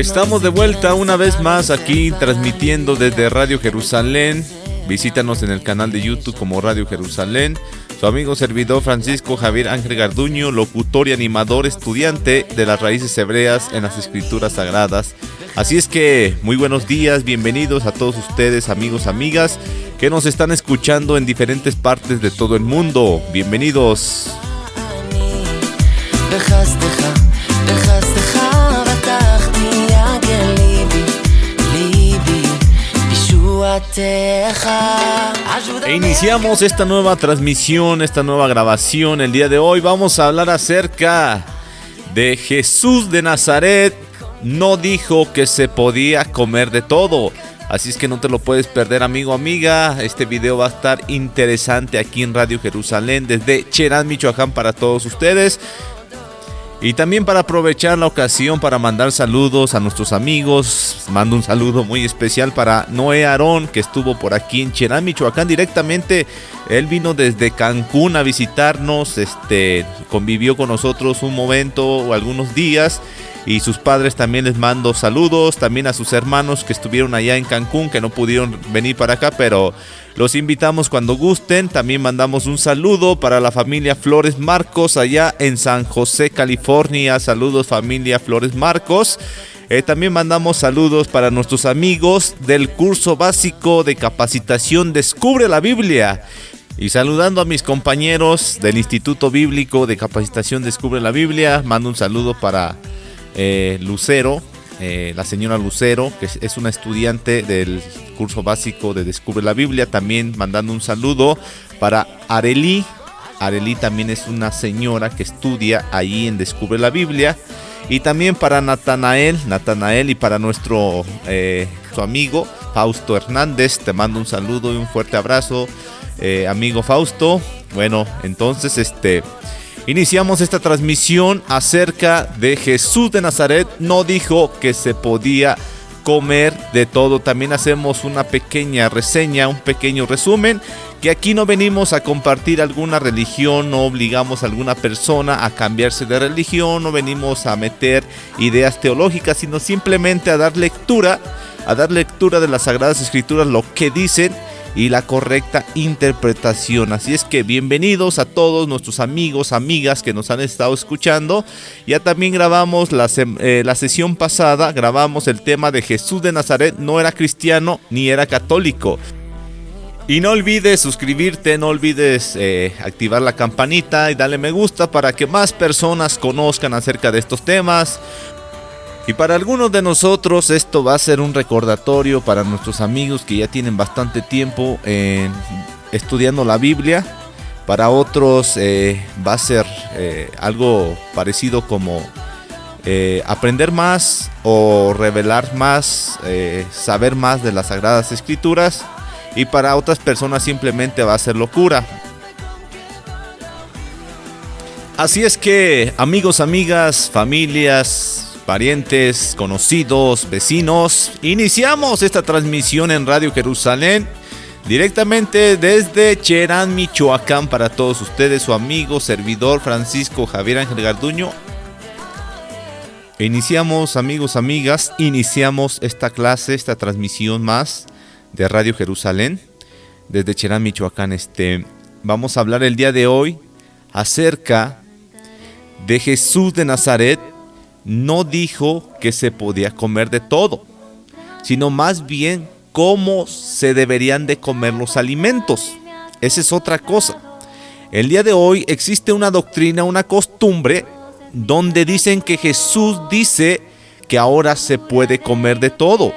Estamos de vuelta una vez más aquí transmitiendo desde Radio Jerusalén. Visítanos en el canal de YouTube como Radio Jerusalén. Su amigo servidor Francisco Javier Ángel Garduño, locutor y animador, estudiante de las raíces hebreas en las Escrituras Sagradas. Así es que muy buenos días, bienvenidos a todos ustedes, amigos, amigas, que nos están escuchando en diferentes partes de todo el mundo. Bienvenidos. E iniciamos esta nueva transmisión, esta nueva grabación. El día de hoy vamos a hablar acerca de Jesús de Nazaret. No dijo que se podía comer de todo. Así es que no te lo puedes perder, amigo, amiga. Este video va a estar interesante aquí en Radio Jerusalén desde Cherán, Michoacán, para todos ustedes. Y también para aprovechar la ocasión para mandar saludos a nuestros amigos. Mando un saludo muy especial para Noé Aarón, que estuvo por aquí en Cherán, Michoacán directamente. Él vino desde Cancún a visitarnos, convivió con nosotros un momento o algunos días. Y sus padres también les mando saludos, también a sus hermanos que estuvieron allá en Cancún, que no pudieron venir para acá, pero los invitamos cuando gusten. También mandamos un saludo para la familia Flores Marcos allá en San José, California. Saludos, familia Flores Marcos. También mandamos saludos para nuestros amigos del curso básico de capacitación Descubre la Biblia. Y saludando a mis compañeros del Instituto Bíblico de Capacitación Descubre la Biblia, mando un saludo para Lucero, la señora Lucero, que es una estudiante del curso básico de Descubre la Biblia. También mandando un saludo para Arely. Arely también es una señora que estudia ahí en Descubre la Biblia. Y también para Natanael, y para nuestro su amigo Fausto Hernández. Te mando un saludo y un fuerte abrazo, amigo Fausto. Bueno, entonces iniciamos esta transmisión acerca de Jesús de Nazaret. No dijo que se podía comer de todo. También hacemos una pequeña reseña, un pequeño resumen, que aquí no venimos a compartir alguna religión, no obligamos a alguna persona a cambiarse de religión, no venimos a meter ideas teológicas, sino simplemente a dar lectura de las Sagradas Escrituras, lo que dicen, y la correcta interpretación. Así es que bienvenidos a todos nuestros amigos, amigas que nos han estado escuchando. Ya también grabamos la sesión pasada, grabamos el tema de Jesús de Nazaret. No era cristiano ni era católico. Y no olvides suscribirte, no olvides activar la campanita y darle me gusta para que más personas conozcan acerca de estos temas. Y para algunos de nosotros esto va a ser un recordatorio para nuestros amigos que ya tienen bastante tiempo estudiando la Biblia. Para otros va a ser algo parecido como aprender más o revelar más, saber más de las Sagradas Escrituras. Y para otras personas simplemente va a ser locura. Así es que, amigos, amigas, familias, parientes, conocidos, vecinos, iniciamos esta transmisión en Radio Jerusalén directamente desde Cherán, Michoacán, para todos ustedes, su amigo, servidor Francisco Javier Ángel Garduño. Iniciamos, amigos, amigas, iniciamos esta clase, esta transmisión más de Radio Jerusalén desde Cherán, Michoacán. Vamos a hablar el día de hoy acerca de Jesús de Nazaret. No dijo que se podía comer de todo, sino más bien cómo se deberían de comer los alimentos. Esa es otra cosa. El día de hoy existe una doctrina, una costumbre, donde dicen que Jesús dice que ahora se puede comer de todo,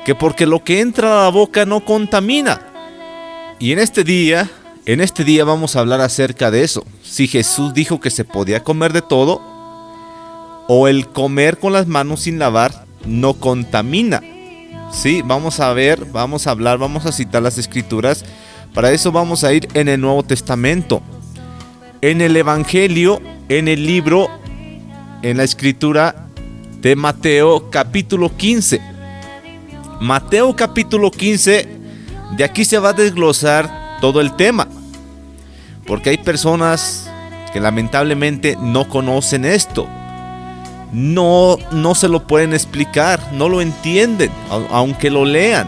que porque lo que entra a la boca no contamina. Y en este día vamos a hablar acerca de eso. Si Jesús dijo que se podía comer de todo, o el comer con las manos sin lavar no contamina. Sí, vamos a ver, vamos a hablar, vamos a citar las Escrituras. Para eso vamos a ir en el Nuevo Testamento, en el Evangelio, en el libro, en la Escritura de Mateo capítulo 15. Mateo capítulo 15, de aquí se va a desglosar todo el tema, porque hay personas que lamentablemente no conocen esto. no se lo pueden explicar, no lo entienden, aunque lo lean,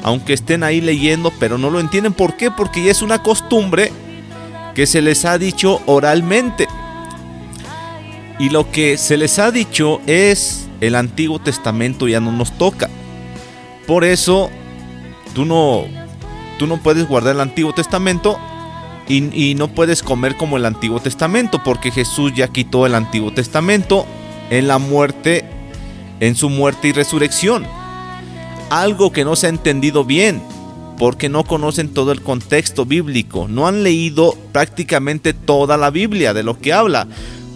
aunque estén ahí leyendo, pero no lo entienden. ¿Por qué? Porque ya es una costumbre que se les ha dicho oralmente. Y lo que se les ha dicho es el Antiguo Testamento ya no nos toca. Por eso tú no puedes guardar el Antiguo Testamento y no puedes comer como el Antiguo Testamento, porque Jesús ya quitó el Antiguo Testamento en la muerte, en su muerte y resurrección. Algo que no se ha entendido bien, porque no conocen todo el contexto bíblico, no han leído prácticamente toda la Biblia de lo que habla,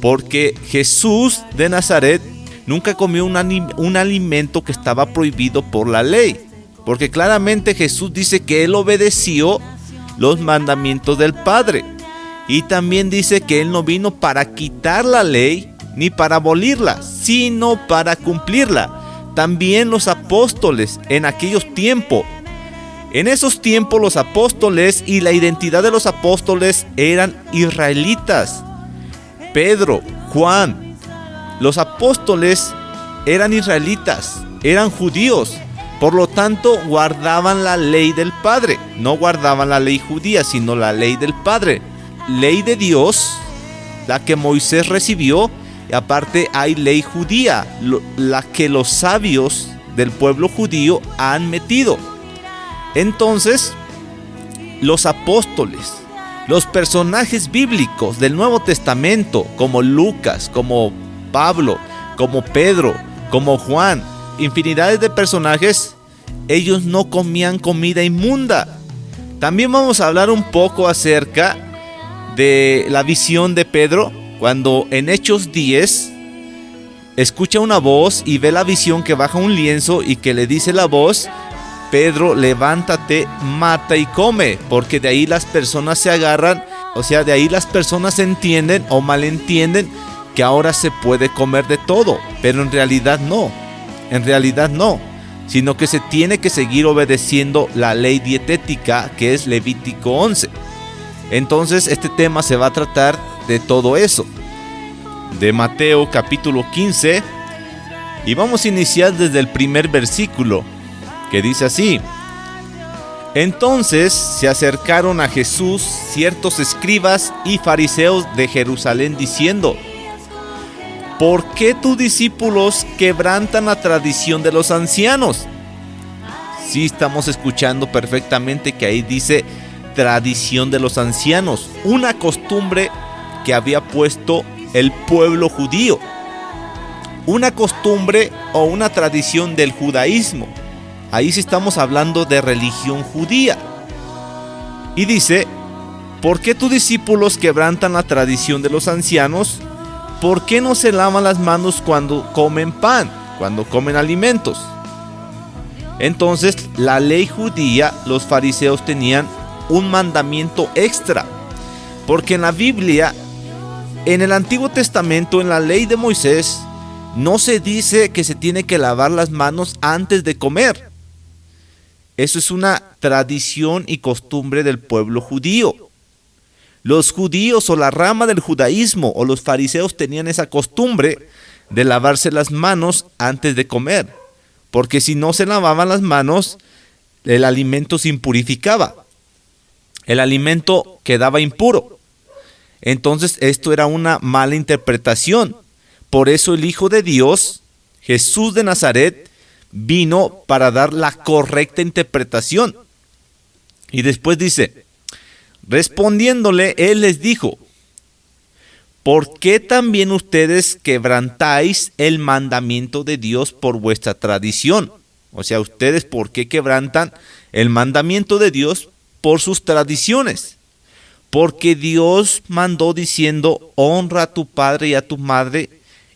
porque Jesús de Nazaret nunca comió un alimento que estaba prohibido por la ley, porque claramente Jesús dice que él obedeció los mandamientos del Padre, y también dice que él no vino para quitar la ley ni para abolirla, sino para cumplirla. También los apóstoles en aquellos tiempos, en esos tiempos los apóstoles y la identidad de los apóstoles eran israelitas. Pedro, Juan, los apóstoles eran israelitas, eran judíos. Por lo tanto, guardaban la ley del Padre. No guardaban la ley judía, sino la ley del Padre. Ley de Dios, la que Moisés recibió. Y aparte hay ley judía, la que los sabios del pueblo judío han metido. Entonces, los apóstoles, los personajes bíblicos del Nuevo Testamento, como Lucas, como Pablo, como Pedro, como Juan, infinidades de personajes, ellos no comían comida inmunda. También vamos a hablar un poco acerca de la visión de Pedro, cuando en Hechos 10 escucha una voz y ve la visión que baja un lienzo y que le dice la voz: Pedro, levántate, mata y come, porque de ahí las personas se agarran, o sea, de ahí las personas entienden o malentienden que ahora se puede comer de todo, pero en realidad no, sino que se tiene que seguir obedeciendo la ley dietética, que es Levítico 11. Entonces este tema se va a tratar de todo eso, de Mateo capítulo 15, y vamos a iniciar desde el primer versículo, que dice así: Entonces se acercaron a Jesús ciertos escribas y fariseos de Jerusalén diciendo: ¿Por qué tus discípulos quebrantan la tradición de los ancianos? Sí, estamos escuchando perfectamente que ahí dice tradición de los ancianos, una costumbre que había puesto el pueblo judío, una costumbre o una tradición del judaísmo. Ahí sí estamos hablando de religión judía. Y dice: ¿por qué tus discípulos quebrantan la tradición de los ancianos? ¿Por qué no se lavan las manos cuando comen pan, cuando comen alimentos? Entonces, la ley judía, los fariseos tenían un mandamiento extra, porque en la Biblia, en el Antiguo Testamento, en la ley de Moisés, no se dice que se tiene que lavar las manos antes de comer. Eso es una tradición y costumbre del pueblo judío. Los judíos o la rama del judaísmo o los fariseos tenían esa costumbre de lavarse las manos antes de comer, porque si no se lavaban las manos, el alimento se impurificaba, el alimento quedaba impuro. Entonces esto era una mala interpretación. Por eso el Hijo de Dios, Jesús de Nazaret, vino para dar la correcta interpretación. Y después dice: respondiéndole, él les dijo: ¿por qué también ustedes quebrantáis el mandamiento de Dios por vuestra tradición? O sea, ustedes, ¿por qué quebrantan el mandamiento de Dios por sus tradiciones? Porque Dios mandó diciendo: honra a tu padre y a tu madre,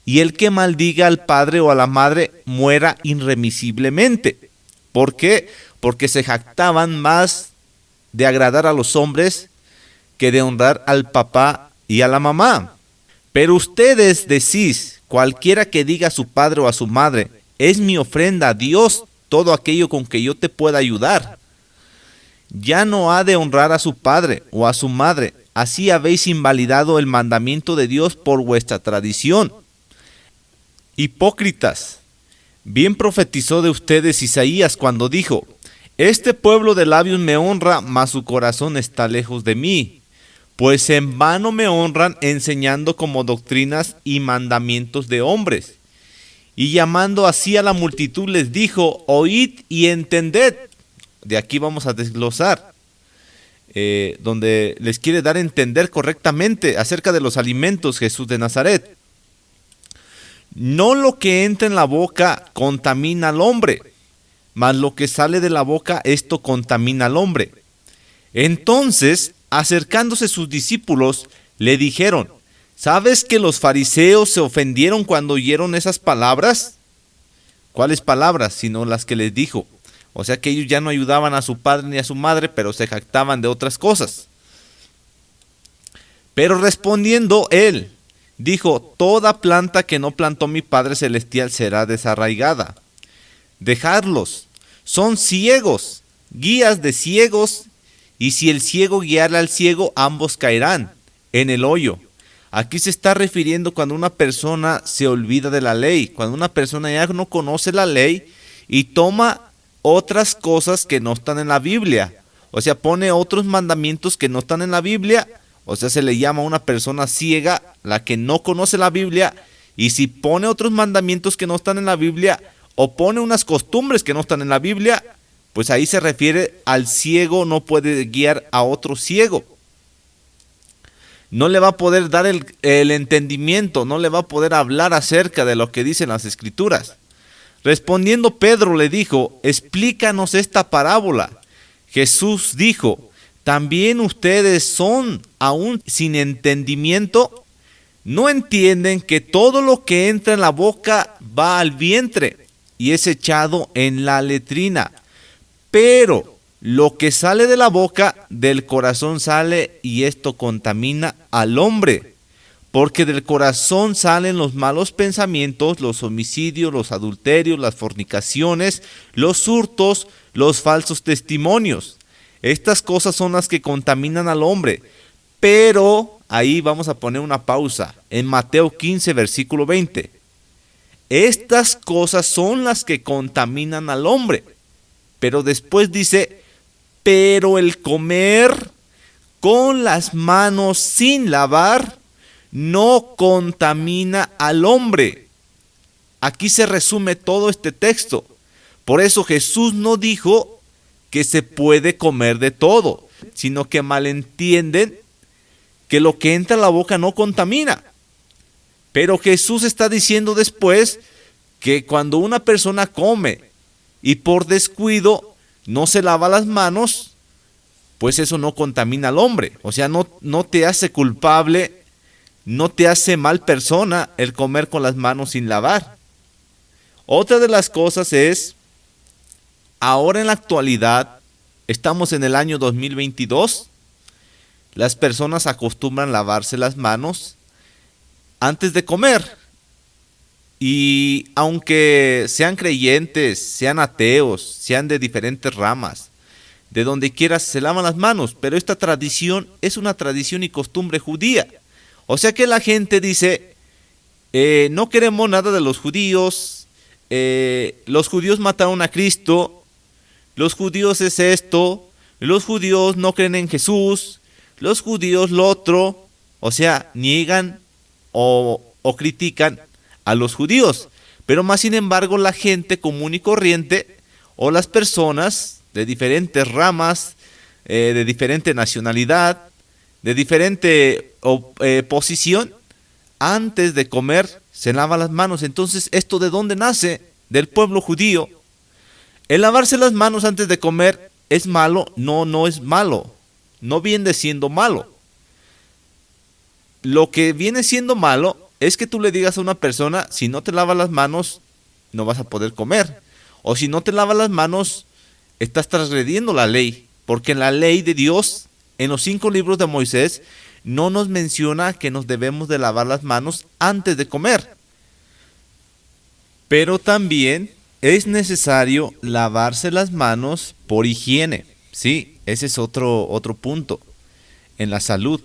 y el que maldiga al padre o a la madre muera irremisiblemente. ¿Por qué? Porque se jactaban más de agradar a los hombres que de honrar al papá y a la mamá. Pero ustedes decís: cualquiera que diga a su padre o a su madre, es mi ofrenda a Dios, todo aquello con que yo te pueda ayudar, ya no ha de honrar a su padre o a su madre. Así habéis invalidado el mandamiento de Dios por vuestra tradición. Hipócritas, bien profetizó de ustedes Isaías cuando dijo: este pueblo de labios me honra, mas su corazón está lejos de mí, pues en vano me honran enseñando como doctrinas y mandamientos de hombres. Y llamando así a la multitud les dijo: oíd y entended. De aquí vamos a desglosar, donde les quiere dar a entender correctamente acerca de los alimentos Jesús de Nazaret. No lo que entra en la boca contamina al hombre, mas lo que sale de la boca, esto contamina al hombre. Entonces, acercándose sus discípulos, le dijeron: ¿sabes que los fariseos se ofendieron cuando oyeron esas palabras? ¿Cuáles palabras? Sino las que les dijo. O sea que ellos ya no ayudaban a su padre ni a su madre, pero se jactaban de otras cosas. Pero respondiendo él, dijo: toda planta que no plantó mi Padre Celestial será desarraigada. Dejadlos, son ciegos, guías de ciegos, y si el ciego guiara al ciego, ambos caerán en el hoyo. Aquí se está refiriendo cuando una persona se olvida de la ley, cuando una persona ya no conoce la ley y toma otras cosas que no están en la Biblia. O sea, pone otros mandamientos que no están en la Biblia. O sea, se le llama a una persona ciega, la que no conoce la Biblia. Y si pone otros mandamientos que no están en la Biblia, o pone unas costumbres que no están en la Biblia, pues ahí se refiere al ciego no puede guiar a otro ciego. No le va a poder dar el entendimiento, no le va a poder hablar acerca de lo que dicen las Escrituras. Respondiendo Pedro le dijo: explícanos esta parábola. Jesús dijo: ¿también ustedes son aún sin entendimiento? ¿No entienden que todo lo que entra en la boca va al vientre y es echado en la letrina? Pero lo que sale de la boca, del corazón sale, y esto contamina al hombre. Porque del corazón salen los malos pensamientos, los homicidios, los adulterios, las fornicaciones, los hurtos, los falsos testimonios. Estas cosas son las que contaminan al hombre. Pero ahí vamos a poner una pausa. En Mateo 15, versículo 20. Estas cosas son las que contaminan al hombre. Pero después dice: pero el comer con las manos sin lavar no contamina al hombre. Aquí se resume todo este texto. Por eso Jesús no dijo que se puede comer de todo, sino que malentienden que lo que entra a la boca no contamina. Pero Jesús está diciendo después que cuando una persona come y por descuido no se lava las manos, pues eso no contamina al hombre. O sea, no te hace culpable, no te hace mal persona el comer con las manos sin lavar. Otra de las cosas es, ahora en la actualidad, estamos en el año 2022, las personas acostumbran lavarse las manos antes de comer. Y aunque sean creyentes, sean ateos, sean de diferentes ramas, de donde quiera se lavan las manos, pero esta tradición es una tradición y costumbre judía. O sea que la gente dice: no queremos nada de los judíos mataron a Cristo, los judíos es esto, los judíos no creen en Jesús, los judíos lo otro. O sea, niegan o critican a los judíos. Pero más sin embargo, la gente común y corriente, o las personas de diferentes ramas, de diferente nacionalidad, de diferente posición, antes de comer se lava las manos. Entonces, ¿esto de dónde nace? Del pueblo judío. El lavarse las manos antes de comer ¿es malo? No es malo. No viene siendo malo. Lo que viene siendo malo es que tú le digas a una persona: si no te lavas las manos, no vas a poder comer. O si no te lavas las manos, estás transgrediendo la ley. Porque en la ley de Dios, en los 5 libros de Moisés, no nos menciona que nos debemos de lavar las manos antes de comer. Pero también es necesario lavarse las manos por higiene. Sí, ese es otro punto en la salud.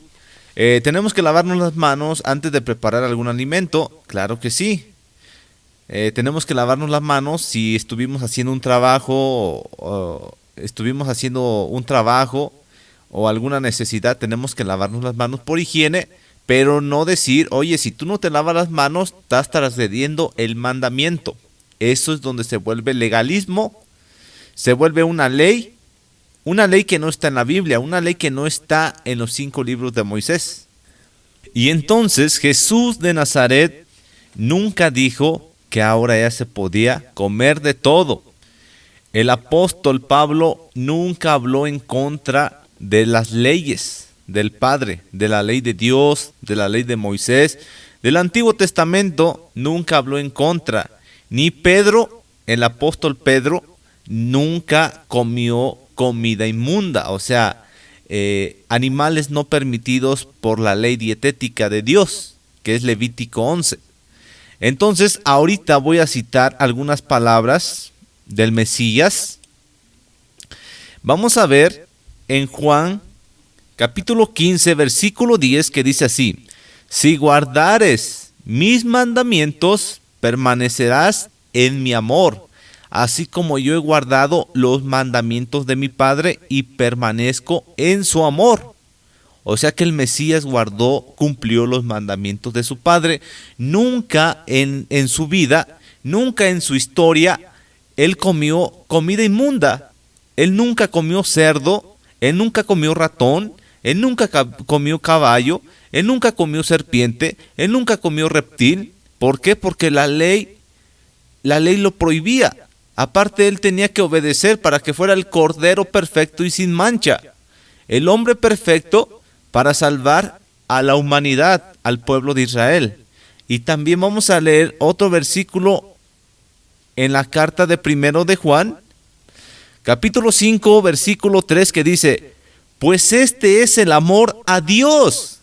¿Tenemos que lavarnos las manos antes de preparar algún alimento? Claro que sí. tenemos que lavarnos las manos si estuvimos haciendo un trabajo, o alguna necesidad, tenemos que lavarnos las manos por higiene, pero no decir, oye, si tú no te lavas las manos, estás transgrediendo el mandamiento. Eso es donde se vuelve legalismo, se vuelve una ley que no está en la Biblia, una ley que no está en los 5 libros de Moisés. Y entonces Jesús de Nazaret nunca dijo que ahora ya se podía comer de todo. El apóstol Pablo nunca habló en contra de las leyes del Padre, de la ley de Dios, de la ley de Moisés, del Antiguo Testamento, nunca habló en contra. Ni Pedro, el apóstol Pedro, nunca comió comida inmunda, o sea, animales no permitidos por la ley dietética de Dios, que es Levítico 11. Entonces, ahorita voy a citar algunas palabras del Mesías. Vamos a ver en Juan capítulo 15, versículo 10, que dice así: si guardares mis mandamientos, permanecerás en mi amor, así como yo he guardado los mandamientos de mi Padre y permanezco en su amor. O sea que el Mesías cumplió los mandamientos de su Padre. Nunca en su vida, nunca en su historia, él comió comida inmunda. Él nunca comió cerdo, él nunca comió ratón, él nunca comió caballo, él nunca comió serpiente, él nunca comió reptil. ¿Por qué? Porque la ley lo prohibía. Aparte, él tenía que obedecer para que fuera el Cordero perfecto y sin mancha, el hombre perfecto para salvar a la humanidad, al pueblo de Israel. Y también vamos a leer otro versículo en la carta de primero de Juan, capítulo 5, versículo 3, que dice: pues este es el amor a Dios.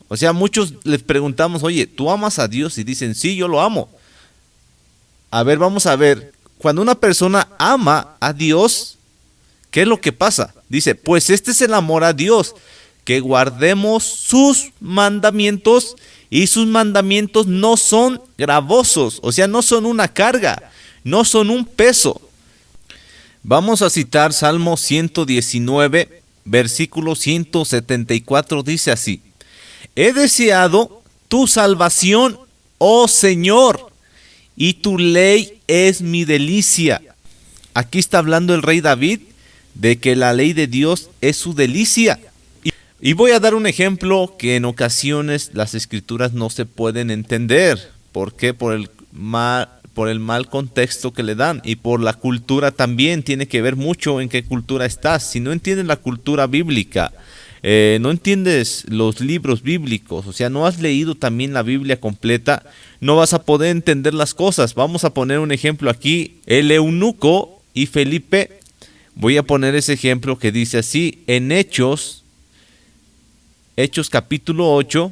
O sea, muchos les preguntamos, oye, ¿tú amas a Dios? Y dicen, sí, yo lo amo. A ver, vamos a ver. Cuando una persona ama a Dios, ¿qué es lo que pasa? Dice, pues este es el amor a Dios, que guardemos sus mandamientos, y sus mandamientos no son gravosos, o sea, no son una carga, no son un peso. Vamos a citar Salmo 119, versículo 174, dice así: he deseado tu salvación, oh Señor, y tu ley es mi delicia. Aquí está hablando el rey David de que la ley de Dios es su delicia. Y voy a dar un ejemplo que en ocasiones las escrituras no se pueden entender. ¿Por qué? Por el mal contexto que le dan, y por la cultura también. Tiene que ver mucho en qué cultura estás. Si no entiendes la cultura bíblica, no entiendes los libros bíblicos, o sea, no has leído también la Biblia completa, no vas a poder entender las cosas. Vamos a poner un ejemplo aquí: el eunuco y Felipe. Voy a poner ese ejemplo que dice así en Hechos capítulo 8,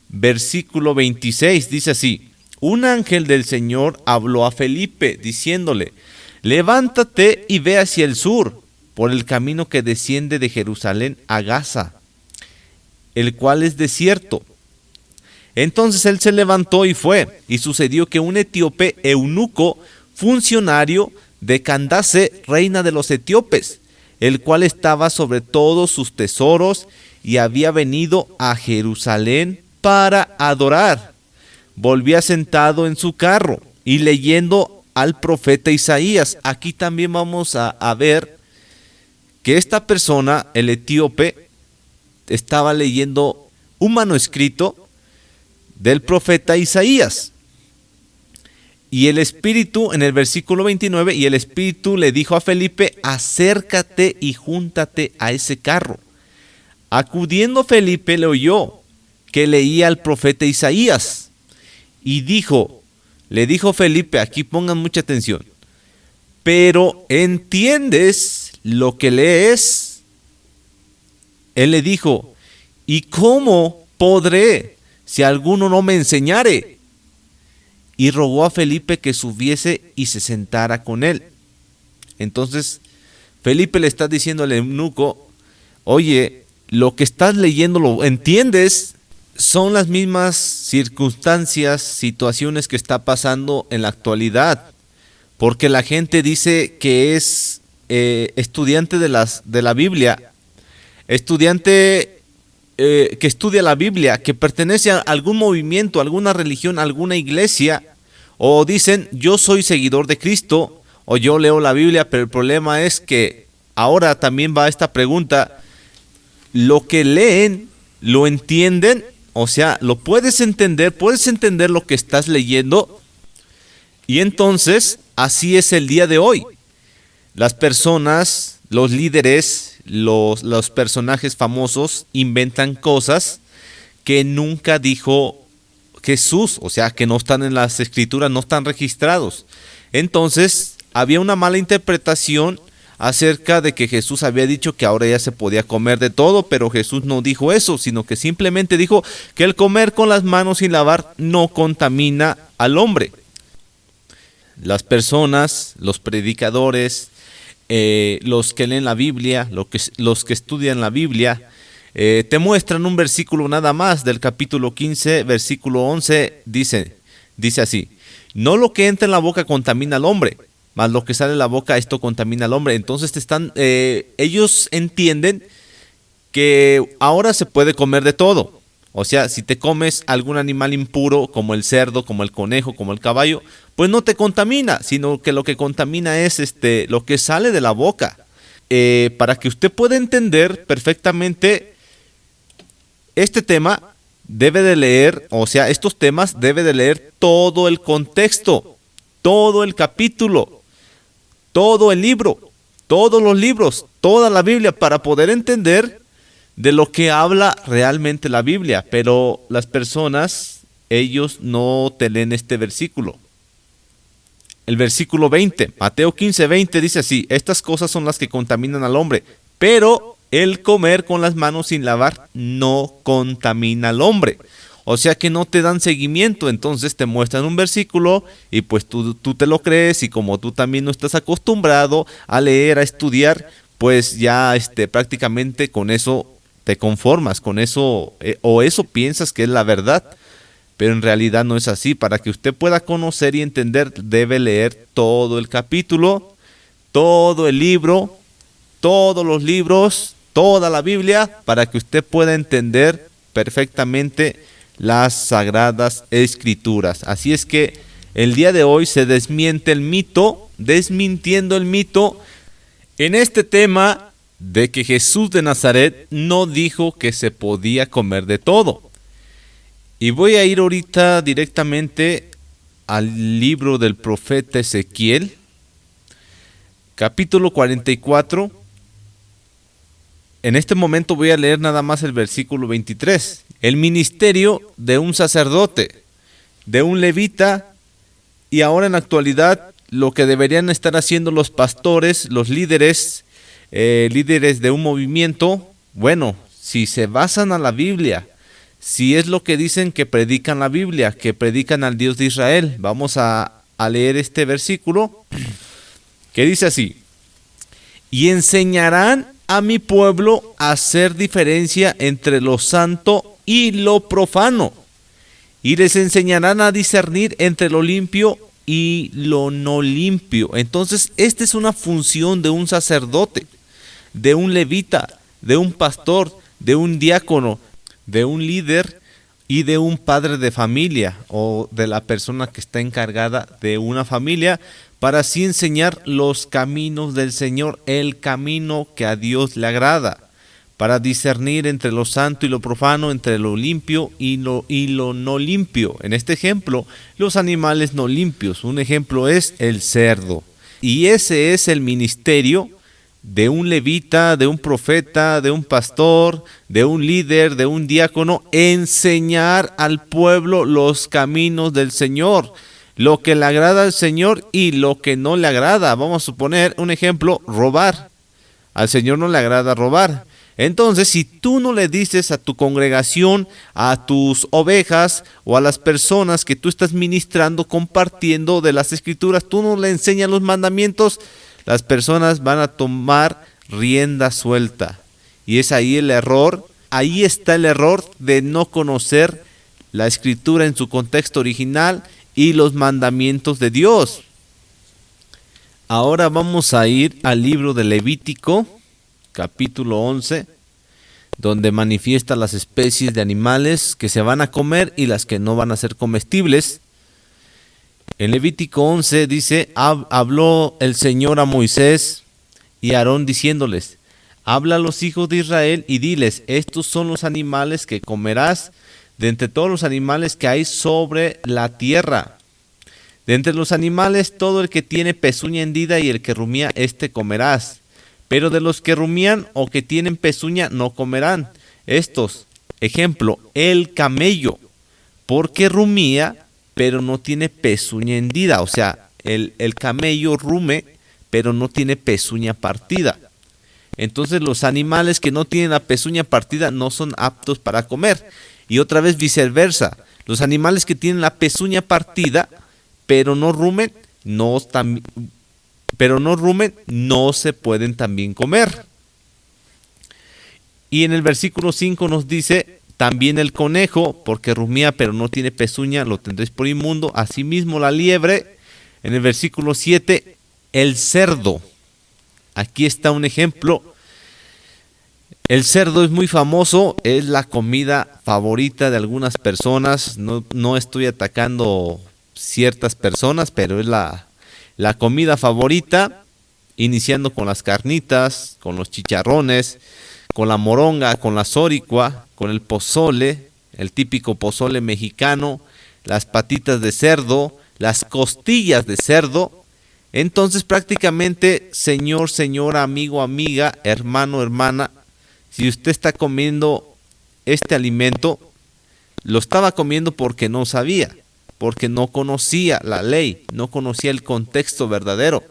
versículo 26, dice así: un ángel del Señor habló a Felipe diciéndole: levántate y ve hacia el sur, por el camino que desciende de Jerusalén a Gaza, el cual es desierto. Entonces él se levantó y fue, y sucedió que un etíope eunuco, funcionario de Candace, reina de los etíopes, el cual estaba sobre todos sus tesoros y había venido a Jerusalén para adorar, volvía sentado en su carro y leyendo al profeta Isaías. Aquí también vamos a ver que esta persona, el etíope, estaba leyendo un manuscrito del profeta Isaías. Y el Espíritu, en el versículo 29, y el Espíritu le dijo a Felipe: acércate y júntate a ese carro. Acudiendo Felipe, le oyó que leía al profeta Isaías, y le dijo Felipe, aquí pongan mucha atención: pero ¿entiendes lo que lees? Él le dijo: ¿y cómo podré si alguno no me enseñare? Y rogó a Felipe que subiese y se sentara con él. Entonces Felipe le está diciendo al eunuco: oye, lo que estás leyendo, ¿lo entiendes? son las mismas circunstancias, situaciones que está pasando en la actualidad, porque la gente dice que es estudiante de la Biblia, estudiante que estudia la Biblia, que pertenece a algún movimiento, alguna religión, alguna iglesia, o dicen yo soy seguidor de Cristo, o yo leo la Biblia, pero el problema es que ahora también va esta pregunta, ¿lo que leen, lo entienden? O sea, ¿lo puedes entender? ¿Puedes entender lo que estás leyendo? Y entonces, así es el día de hoy. Las personas, los líderes, los personajes famosos inventan cosas que nunca dijo Jesús, o sea, que no están en las escrituras, no están registrados. Entonces, había una mala interpretación acerca de que Jesús había dicho que ahora ya se podía comer de todo, pero Jesús no dijo eso, sino que simplemente dijo que el comer con las manos sin lavar no contamina al hombre. Las personas, los predicadores, los que leen la Biblia, los que estudian la Biblia, te muestran un versículo nada más del capítulo 15, versículo 11, dice así, no lo que entra en la boca contamina al hombre, mas lo que sale de la boca, esto contamina al hombre. Entonces ellos entienden que ahora se puede comer de todo. O sea, si te comes algún animal impuro, como el cerdo, como el conejo, como el caballo, pues no te contamina, sino que lo que contamina es lo que sale de la boca. Para que usted pueda entender perfectamente este tema, debe de leer, o sea, estos temas debe de leer todo el contexto, todo el capítulo, todo el libro, todos los libros, toda la Biblia, para poder entender de lo que habla realmente la Biblia. Pero las personas, ellos no te leen este versículo. El versículo 20, Mateo 15, 20 dice así, estas cosas son las que contaminan al hombre, pero el comer con las manos sin lavar no contamina al hombre. O sea que no te dan seguimiento, entonces te muestran un versículo y pues tú te lo crees, y como tú también no estás acostumbrado a leer, a estudiar, pues ya prácticamente con eso te conformas, con eso o eso piensas que es la verdad, pero en realidad no es así. Para que usted pueda conocer y entender, debe leer todo el capítulo, todo el libro, todos los libros, toda la Biblia, para que usted pueda entender perfectamente las sagradas escrituras. Así es que el día de hoy se desmiente el mito, desmintiendo el mito en este tema de que Jesús de Nazaret no dijo que se podía comer de todo. Y voy a ir ahorita directamente al libro del profeta Ezequiel, capítulo 44. En este momento voy a leer nada más el versículo 23. El ministerio de un sacerdote, de un levita, y ahora en la actualidad lo que deberían estar haciendo los pastores, los líderes de un movimiento. Bueno, si se basan a la Biblia, si es lo que dicen que predican la Biblia, que predican al Dios de Israel, vamos a leer este versículo que dice así: y enseñarán a mi pueblo a hacer diferencia entre lo santo y lo profano, y les enseñarán a discernir entre lo limpio y lo no limpio. Entonces, esta es una función de un sacerdote, de un levita, de un pastor, de un diácono, de un líder y de un padre de familia, o de la persona que está encargada de una familia, para así enseñar los caminos del Señor, el camino que a Dios le agrada, para discernir entre lo santo y lo profano, entre lo limpio y lo no limpio. En este ejemplo, los animales no limpios. Un ejemplo es el cerdo. Y ese es el ministerio de un levita, de un profeta, de un pastor, de un líder, de un diácono: enseñar al pueblo los caminos del Señor, lo que le agrada al Señor y lo que no le agrada. Vamos a suponer un ejemplo: robar. Al Señor no le agrada robar. Entonces, si tú no le dices a tu congregación, a tus ovejas o a las personas que tú estás ministrando, compartiendo de las escrituras, tú no le enseñas los mandamientos, las personas van a tomar rienda suelta. Y es ahí el error ahí está el error de no conocer la escritura en su contexto original y los mandamientos de Dios. Ahora vamos a ir al libro de Levítico, capítulo 11, donde manifiesta las especies de animales que se van a comer y las que no van a ser comestibles. En Levítico 11 dice, habló el Señor a Moisés y a Aarón diciéndoles, habla a los hijos de Israel y diles, estos son los animales que comerás de entre todos los animales que hay sobre la tierra. De entre los animales, todo el que tiene pezuña hendida y el que rumía, este comerás. Pero de los que rumían o que tienen pezuña, no comerán. Estos, ejemplo, el camello, porque rumía, pero no tiene pezuña hendida. O sea, el camello rume, pero no tiene pezuña partida. Entonces los animales que no tienen la pezuña partida no son aptos para comer. Y otra vez viceversa. Los animales que tienen la pezuña partida, pero no rumen, no se pueden también comer. Y en el versículo 5 nos dice, también el conejo, porque rumía pero no tiene pezuña, lo tendréis por inmundo. Asimismo la liebre. En el versículo 7, el cerdo. Aquí está un ejemplo. El cerdo es muy famoso, es la comida favorita de algunas personas. No estoy atacando ciertas personas, pero es la comida favorita, iniciando con las carnitas, con los chicharrones, con la moronga, con la soricua, con el pozole, el típico pozole mexicano, las patitas de cerdo, las costillas de cerdo. Entonces prácticamente, señor, señora, amigo, amiga, hermano, hermana, si usted está comiendo este alimento, lo estaba comiendo porque no sabía, porque no conocía la ley, no conocía el contexto verdadero,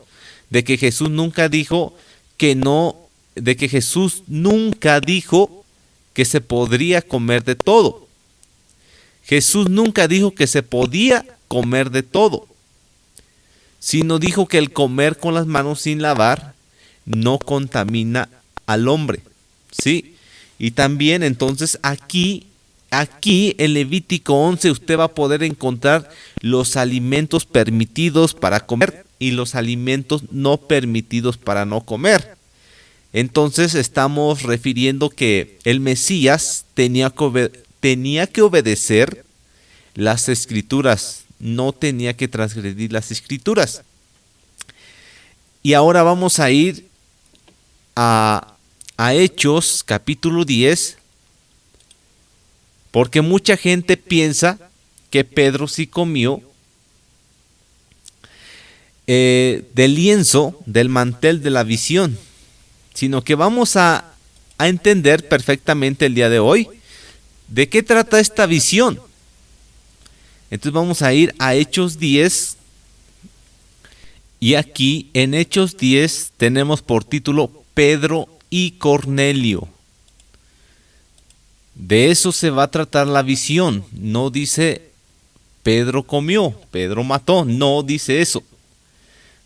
de que Jesús nunca dijo que se podría comer de todo. Jesús nunca dijo que se podía comer de todo, sino dijo que el comer con las manos sin lavar no contamina al hombre, ¿sí? Y también entonces aquí en Levítico 11 usted va a poder encontrar los alimentos permitidos para comer y los alimentos no permitidos para no comer. Entonces estamos refiriendo que el Mesías tenía que obedecer las escrituras, no tenía que transgredir las escrituras. Y ahora vamos a ir a Hechos capítulo 10, porque mucha gente piensa que Pedro sí comió del lienzo, del mantel de la visión, sino que vamos a entender perfectamente el día de hoy de qué trata esta visión. Entonces vamos a ir a Hechos 10, y aquí en Hechos 10 tenemos por título Pedro y Cornelio. De eso se va a tratar la visión. No dice Pedro comió, Pedro mató, no dice eso.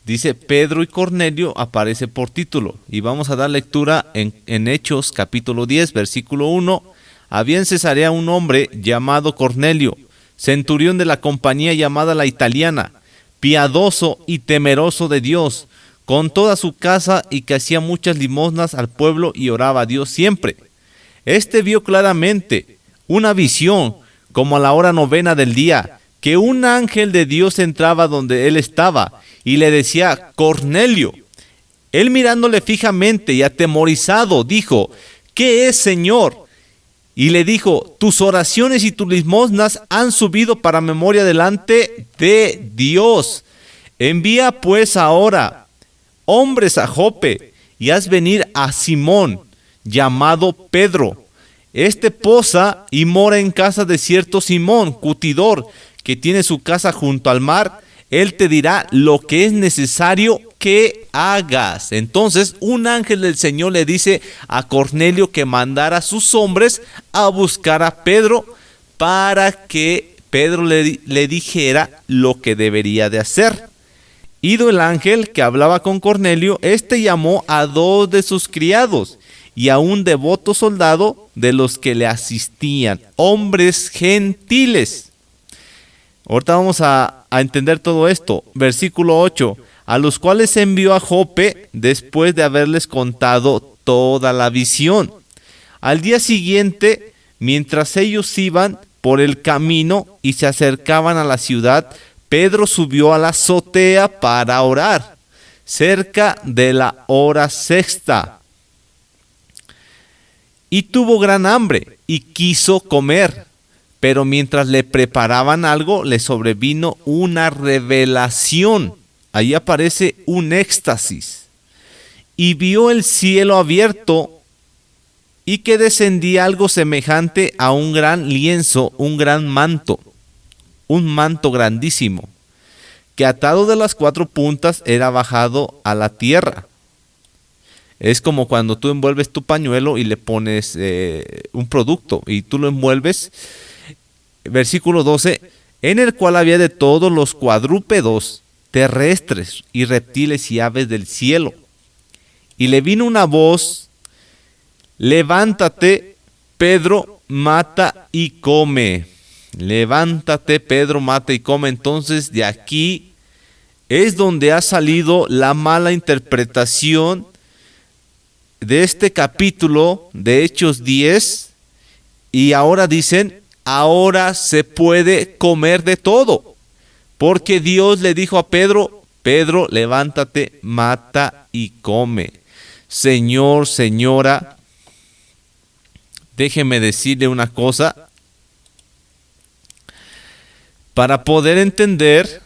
Dice Pedro y Cornelio, aparece por título. Y vamos a dar lectura en Hechos capítulo 10, versículo 1. Había en Cesarea un hombre llamado Cornelio, centurión de la compañía llamada la Italiana, piadoso y temeroso de Dios, con toda su casa, y que hacía muchas limosnas al pueblo y oraba a Dios siempre. Este vio claramente una visión, como a la hora 9 del día, que un ángel de Dios entraba donde él estaba y le decía, Cornelio. Él mirándole fijamente y atemorizado dijo, ¿qué es, Señor? Y le dijo, tus oraciones y tus limosnas han subido para memoria delante de Dios. Envía pues ahora hombres a Jope y haz venir a Simón, llamado Pedro. Este posa y mora en casa de cierto Simón, curtidor, que tiene su casa junto al mar. Él te dirá lo que es necesario que hagas. Entonces un ángel del Señor le dice a Cornelio que mandara a sus hombres a buscar a Pedro para que Pedro le dijera lo que debería de hacer. Ido el ángel que hablaba con Cornelio, este llamó a 2 de sus criados y a un devoto soldado de los que le asistían, hombres gentiles. Ahorita vamos a entender todo esto. Versículo 8. A los cuales envió a Jope después de haberles contado toda la visión. Al día siguiente, mientras ellos iban por el camino y se acercaban a la ciudad, Pedro subió a la azotea para orar, cerca de la hora sexta. Y tuvo gran hambre y quiso comer, pero mientras le preparaban algo, le sobrevino una revelación. Ahí aparece un éxtasis. Y vio el cielo abierto y que descendía algo semejante a un gran lienzo, un gran manto, un manto grandísimo, que atado de las 4 puntas era bajado a la tierra. Es como cuando tú envuelves tu pañuelo y le pones un producto y tú lo envuelves. Versículo 12, en el cual había de todos los cuadrúpedos, terrestres y reptiles y aves del cielo. Y le vino una voz: levántate, Pedro, mata y come. Levántate, Pedro, mata y come. Entonces de aquí es donde ha salido la mala interpretación de este capítulo de Hechos 10. Y ahora dicen, ahora se puede comer de todo. Porque Dios le dijo a Pedro: Pedro, levántate, mata y come. Señor, señora, déjeme decirle una cosa. Para poder entender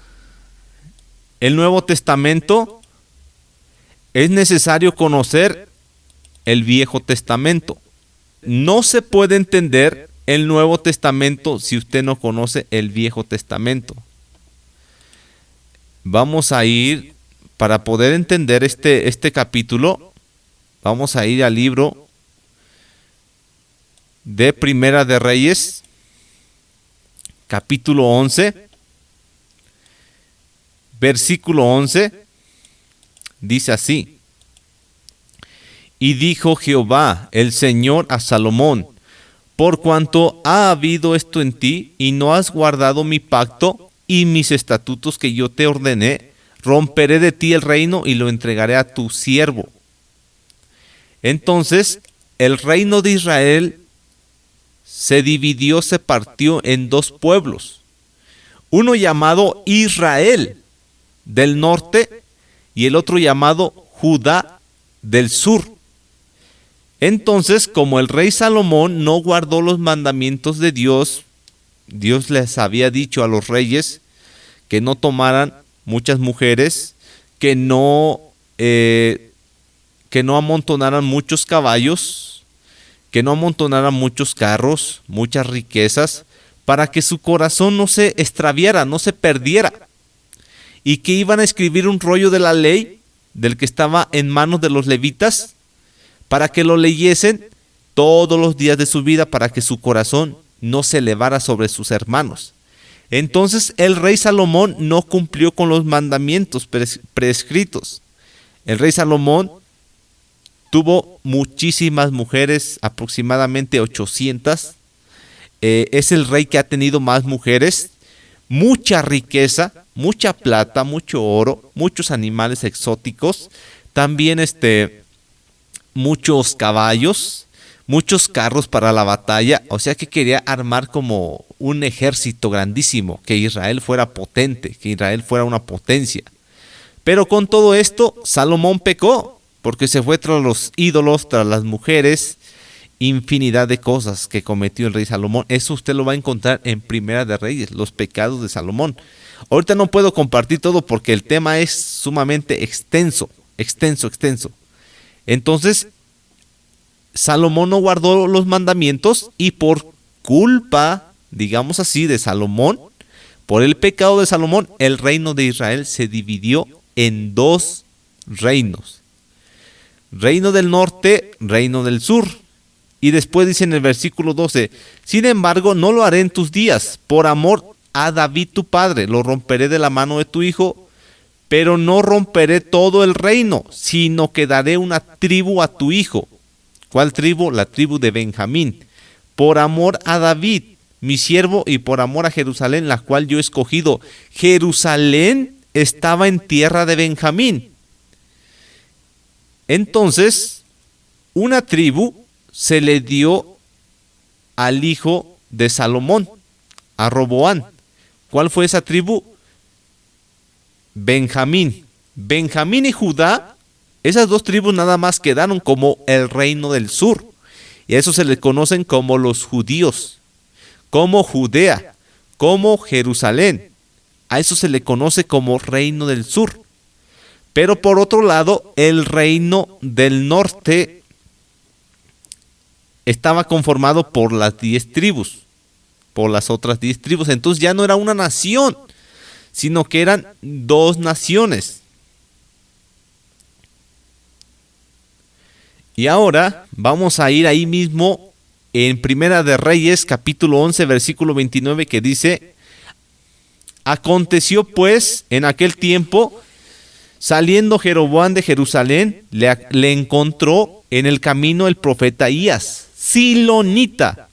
el Nuevo Testamento, es necesario conocer el Viejo Testamento. No se puede entender el Nuevo Testamento si usted no conoce el Viejo Testamento. Vamos a ir, para poder entender este capítulo, vamos a ir al libro de Primera de Reyes, capítulo 11, versículo 11, dice así: y dijo Jehová el Señor a Salomón: por cuanto ha habido esto en ti, y no has guardado mi pacto y mis estatutos que yo te ordené, romperé de ti el reino y lo entregaré a tu siervo. Entonces el reino de Israel se dividió, se partió en 2 pueblos, uno llamado Israel del norte y el otro llamado Judá del sur. Entonces, como el rey Salomón no guardó los mandamientos de Dios, Dios les había dicho a los reyes que no tomaran muchas mujeres, que no amontonaran muchos caballos, que no amontonaran muchos carros, muchas riquezas, para que su corazón no se extraviara, no se perdiera, y que iban a escribir un rollo de la ley del que estaba en manos de los levitas, para que lo leyesen todos los días de su vida, para que su corazón no se elevara sobre sus hermanos. Entonces el rey Salomón no cumplió con los mandamientos prescritos. El rey Salomón tuvo muchísimas mujeres, aproximadamente 800. Es el rey que ha tenido más mujeres, mucha riqueza, mucha plata, mucho oro, muchos animales exóticos, también muchos caballos, muchos carros para la batalla. O sea que quería armar como un ejército grandísimo, que Israel fuera potente, que Israel fuera una potencia. Pero con todo esto, Salomón pecó, porque se fue tras los ídolos, tras las mujeres, infinidad de cosas que cometió el rey Salomón. Eso usted lo va a encontrar en Primera de Reyes, los pecados de Salomón. Ahorita no puedo compartir todo porque el tema es sumamente extenso. Entonces, Salomón no guardó los mandamientos y por culpa, digamos así, de Salomón, por el pecado de Salomón, el reino de Israel se dividió en 2 reinos. Reino del norte, reino del sur. Y después dice en el versículo 12, sin embargo, no lo haré en tus días, por amor a David tu padre, lo romperé de la mano de tu hijo, pero no romperé todo el reino, sino que daré una tribu a tu hijo. ¿Cuál tribu? La tribu de Benjamín. Por amor a David, mi siervo, y por amor a Jerusalén, la cual yo he escogido. Jerusalén estaba en tierra de Benjamín. Entonces, una tribu se le dio al hijo de Salomón, a Roboán. ¿Cuál fue esa tribu? Benjamín. Benjamín y Judá, esas dos tribus nada más quedaron como el reino del sur. Y a eso se les conocen como los judíos, como Judea, como Jerusalén. A eso se le conoce como reino del sur. Pero por otro lado, el reino del norte estaba conformado por las 10 tribus, por las otras 10 tribus. Entonces ya no era una nación, sino que eran dos naciones. Y ahora vamos a ir ahí mismo en Primera de Reyes, capítulo 11, versículo 29, que dice: aconteció pues en aquel tiempo, saliendo Jeroboam de Jerusalén, le encontró en el camino el profeta Ahías, silonita,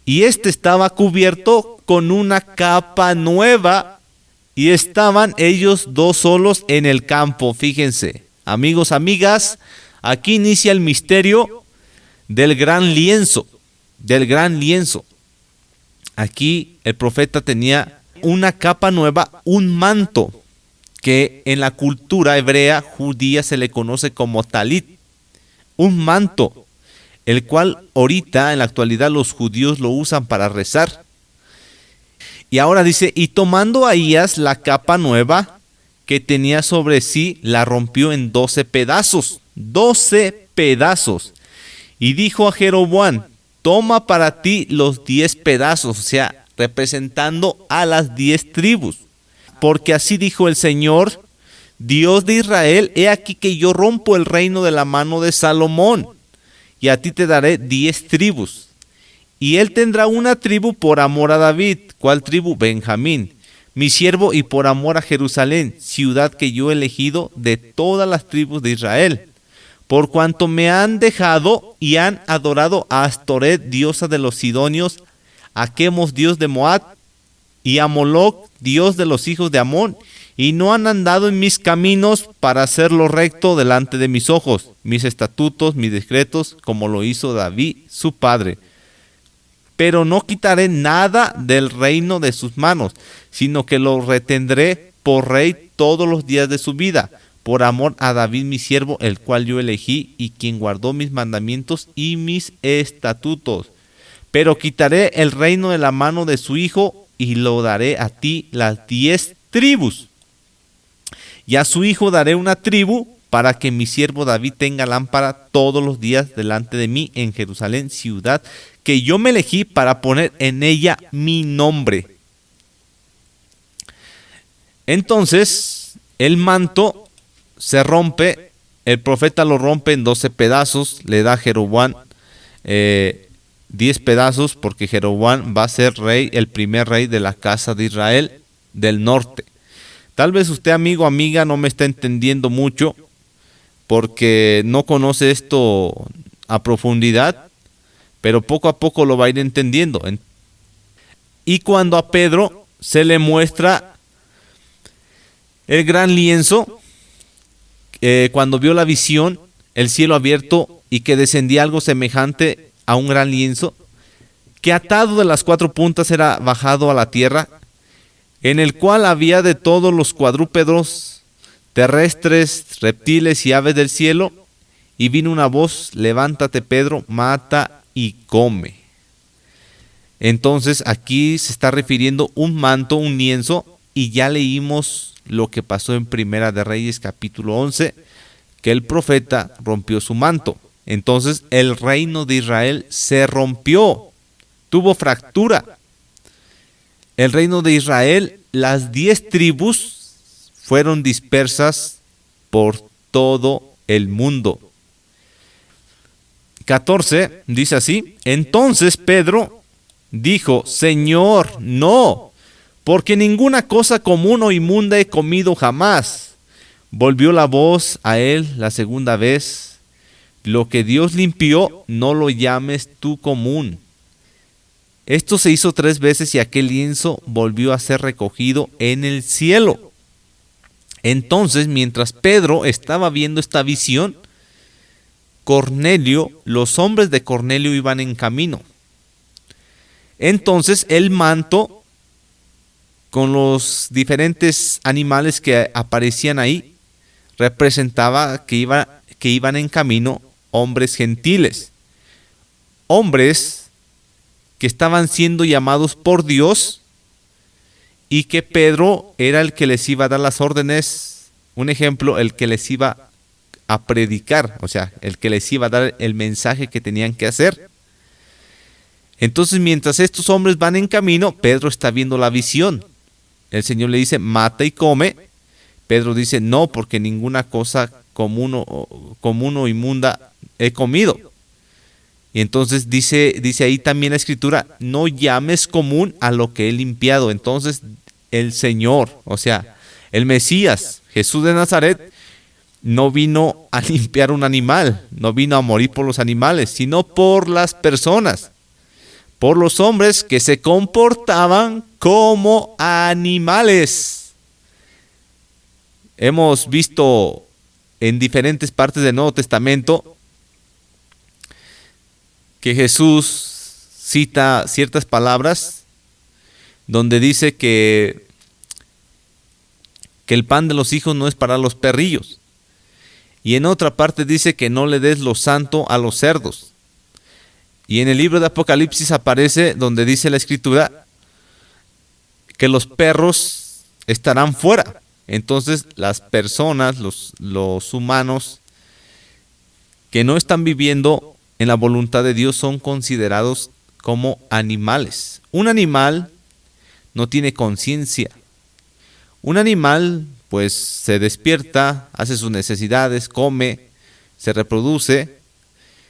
y este estaba cubierto con una capa nueva, y estaban ellos dos solos en el campo. Fíjense, amigos, amigas, aquí inicia el misterio del gran lienzo, Aquí el profeta tenía una capa nueva, un manto, que en la cultura hebrea judía se le conoce como talit, un manto, el cual ahorita en la actualidad los judíos lo usan para rezar. Y ahora dice: y tomando Ahías la capa nueva que tenía sobre sí, la rompió en 12 pedazos, 12 pedazos. Y dijo a Jeroboam: toma para ti los 10 pedazos, o sea, representando a las 10 tribus. Porque así dijo el Señor, Dios de Israel: he aquí que yo rompo el reino de la mano de Salomón, y a ti te daré 10 tribus. Y él tendrá una tribu por amor a David. ¿Cuál tribu? Benjamín, mi siervo, y por amor a Jerusalén, ciudad que yo he elegido de todas las tribus de Israel. Por cuanto me han dejado y han adorado a Astoret, diosa de los sidonios, a Quemos, dios de Moab, y a Moloc, dios de los hijos de Amón, y no han andado en mis caminos para hacer lo recto delante de mis ojos, mis estatutos, mis decretos, como lo hizo David, su padre. Pero no quitaré nada del reino de sus manos, sino que lo retendré por rey todos los días de su vida, por amor a David mi siervo, el cual yo elegí, y quien guardó mis mandamientos y mis estatutos. Pero quitaré el reino de la mano de su hijo, y lo daré a ti las 10 tribus. Y a su hijo daré una tribu, para que mi siervo David tenga lámpara todos los días delante de mí en Jerusalén, ciudad que yo me elegí para poner en ella mi nombre. Entonces el manto se rompe, el profeta lo rompe en 12 pedazos, le da a Jeroboam 10 pedazos, porque Jeroboam va a ser rey, el primer rey de la casa de Israel del norte. Tal vez usted, amigo, amiga, no me está entendiendo mucho, porque no conoce esto a profundidad, pero poco a poco lo va a ir entendiendo. Y cuando a Pedro se le muestra el gran lienzo, cuando vio la visión, el cielo abierto, y que descendía algo semejante a un gran lienzo, que atado de las 4 puntas era bajado a la tierra, en el cual había de todos los cuadrúpedos, terrestres, reptiles y aves del cielo, y vino una voz: levántate, Pedro, mata y come. Entonces aquí se está refiriendo un manto, un lienzo, y ya leímos lo que pasó en Primera de Reyes capítulo 11, que el profeta rompió su manto. Entonces el reino de Israel se rompió, tuvo fractura. El reino de Israel, las 10 tribus fueron dispersas por todo el mundo. 14 dice así: entonces Pedro dijo: Señor, no, porque ninguna cosa común o inmunda he comido jamás. Volvió la voz a él la segunda vez. Lo que Dios limpió, no lo llames tú común. Esto se hizo 3 veces y aquel lienzo volvió a ser recogido en el cielo. Entonces, mientras Pedro estaba viendo esta visión, los hombres de Cornelio iban en camino. Entonces el manto con los diferentes animales que aparecían ahí representaba que iban en camino hombres gentiles, hombres que estaban siendo llamados por Dios y que Pedro era el que les iba a dar las órdenes, un ejemplo, el que les iba a predicar, o sea, el que les iba a dar el mensaje que tenían que hacer. Entonces, mientras estos hombres van en camino, Pedro está viendo la visión. El Señor le dice, mata y come. Pedro dice, no, porque ninguna cosa común o inmunda he comido. Y entonces dice ahí también la Escritura, no llames común a lo que he limpiado. Entonces el Señor, o sea, el Mesías, Jesús de Nazaret, no vino a limpiar un animal, no vino a morir por los animales, sino por las personas, por los hombres que se comportaban como animales. Hemos visto en diferentes partes del Nuevo Testamento que Jesús cita ciertas palabras donde dice que el pan de los hijos no es para los perrillos. Y en otra parte dice que no le des lo santo a los cerdos. Y en el libro de Apocalipsis aparece donde dice la Escritura que los perros estarán fuera. Entonces las personas, los humanos que no están viviendo en la voluntad de Dios son considerados como animales. Un animal no tiene conciencia. Un animal pues se despierta, hace sus necesidades, come, se reproduce.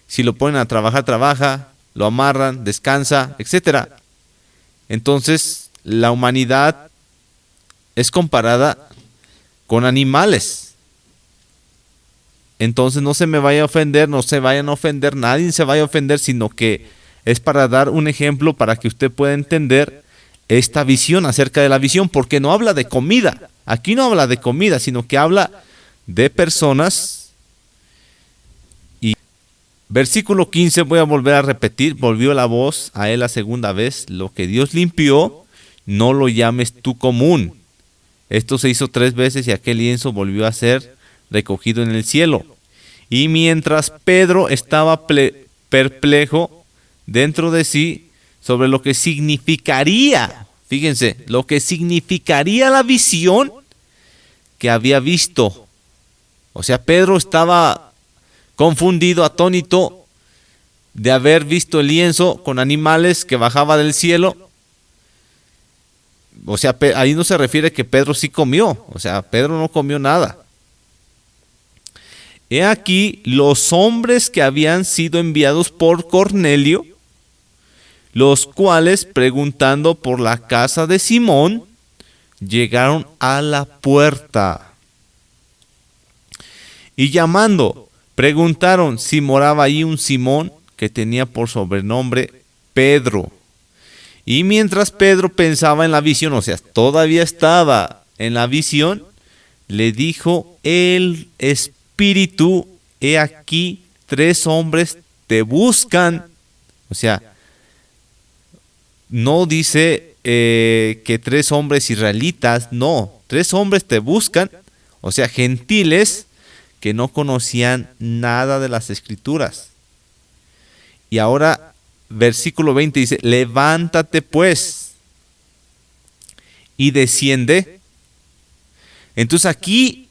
Si lo ponen a trabajar, trabaja, lo amarran, descansa, etc. Entonces la humanidad es comparada con animales. Entonces no se me vaya a ofender, no se vayan a ofender, nadie se vaya a ofender, sino que es para dar un ejemplo para que usted pueda entender esta visión acerca de la visión, porque no habla de comida. Aquí no habla de comida, sino que habla de personas. Y versículo 15, voy a volver a repetir, volvió la voz a él la segunda vez, lo que Dios limpió, no lo llames tú común. Esto se hizo 3 veces y aquel lienzo volvió a ser recogido en el cielo. Y mientras Pedro estaba perplejo dentro de sí sobre lo que significaría, fíjense, lo que significaría la visión que había visto. O sea, Pedro estaba confundido, atónito de haber visto el lienzo con animales que bajaba del cielo. O sea, ahí no se refiere que Pedro sí comió. O sea, Pedro no comió nada. He aquí los hombres que habían sido enviados por Cornelio, los cuales, preguntando por la casa de Simón, llegaron a la puerta. Y llamando, preguntaron si moraba ahí un Simón que tenía por sobrenombre Pedro. Y mientras Pedro pensaba en la visión, o sea, todavía estaba en la visión, le dijo el Espíritu, he aquí 3 hombres te buscan. O sea, no dice que 3 hombres israelitas, no, 3 hombres te buscan, o sea, gentiles que no conocían nada de las Escrituras. Y ahora, versículo 20 dice, levántate pues y desciende. Entonces aquí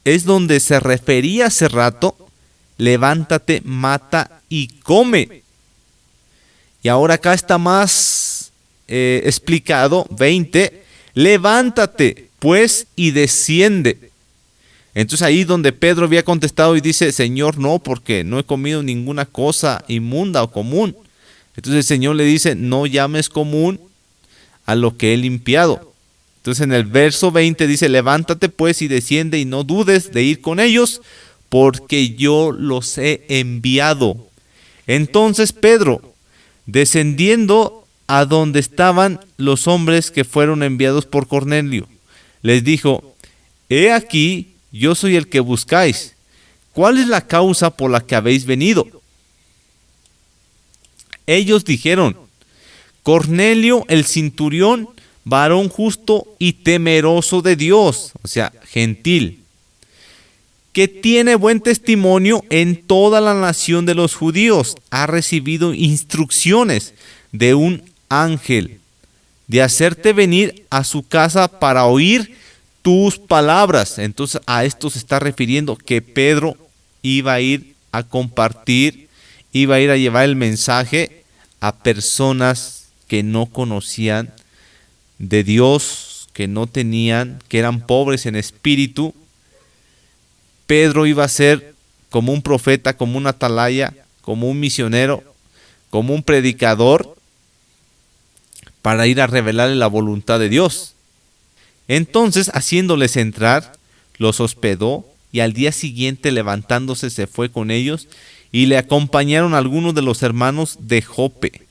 es donde se refería hace rato, levántate, mata y come. Y ahora acá está más explicado, 20, levántate pues y desciende. Entonces ahí donde Pedro había contestado y dice, Señor, no, porque no he comido ninguna cosa inmunda o común. Entonces el Señor le dice, no llames común a lo que he limpiado. Entonces en el verso 20 dice, levántate pues y desciende y no dudes de ir con ellos, porque yo los he enviado. Entonces Pedro, descendiendo a donde estaban los hombres que fueron enviados por Cornelio, les dijo: he aquí, yo soy el que buscáis. ¿Cuál es la causa por la que habéis venido? Ellos dijeron: Cornelio el centurión, varón justo y temeroso de Dios, o sea, gentil, que tiene buen testimonio en toda la nación de los judíos, ha recibido instrucciones de un ángel de hacerte venir a su casa para oír tus palabras. Entonces a esto se está refiriendo que Pedro iba a ir a compartir, iba a ir a llevar el mensaje a personas que no conocían de Dios, que no tenían, que eran pobres en espíritu. Pedro iba a ser como un profeta, como un atalaya, como un misionero, como un predicador, para ir a revelarle la voluntad de Dios. Entonces, haciéndoles entrar, los hospedó, y al día siguiente, levantándose, se fue con ellos, y le acompañaron algunos de los hermanos de Jope.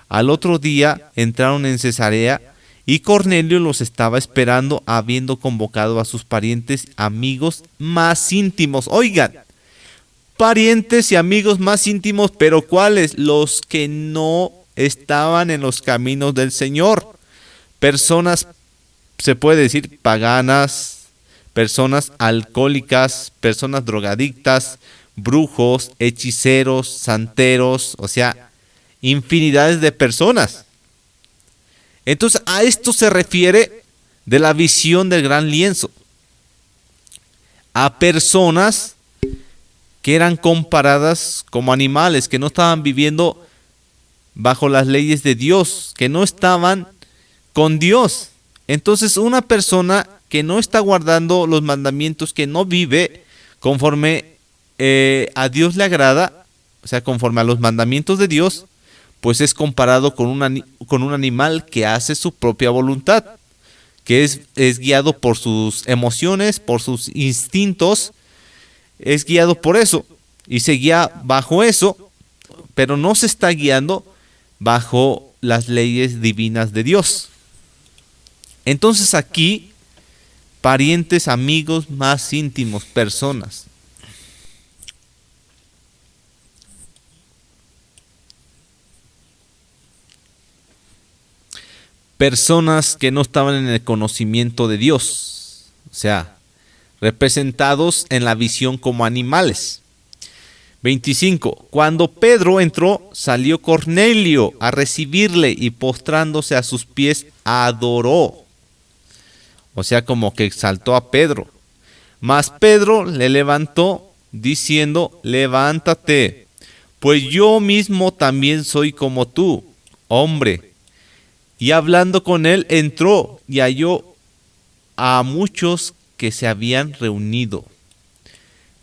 Al otro día entraron en Cesarea, y Cornelio los estaba esperando, habiendo convocado a sus parientes, amigos más íntimos. Oigan, parientes y amigos más íntimos, pero ¿cuáles? Los que no estaban en los caminos del Señor. Personas, se puede decir, paganas, personas alcohólicas, personas drogadictas, brujos, hechiceros, santeros, o sea, infinidades de personas. Entonces a esto se refiere de la visión del gran lienzo. A personas que eran comparadas como animales, que no estaban viviendo bajo las leyes de Dios, que no estaban con Dios. Entonces una persona que no está guardando los mandamientos, que no vive conforme a Dios le agrada, o sea, conforme a los mandamientos de Dios, pues es comparado con un animal que hace su propia voluntad, que es guiado por sus emociones, por sus instintos, es guiado por eso, y se guía bajo eso, pero no se está guiando bajo las leyes divinas de Dios. Entonces aquí, parientes, amigos más íntimos, personas. Personas que no estaban en el conocimiento de Dios, o sea, representados en la visión como animales. 25. Cuando Pedro entró, salió Cornelio a recibirle y postrándose a sus pies adoró. O sea, como que exaltó a Pedro. Mas Pedro le levantó diciendo: levántate, pues yo mismo también soy como tú, hombre. Y hablando con él, entró y halló a muchos que se habían reunido.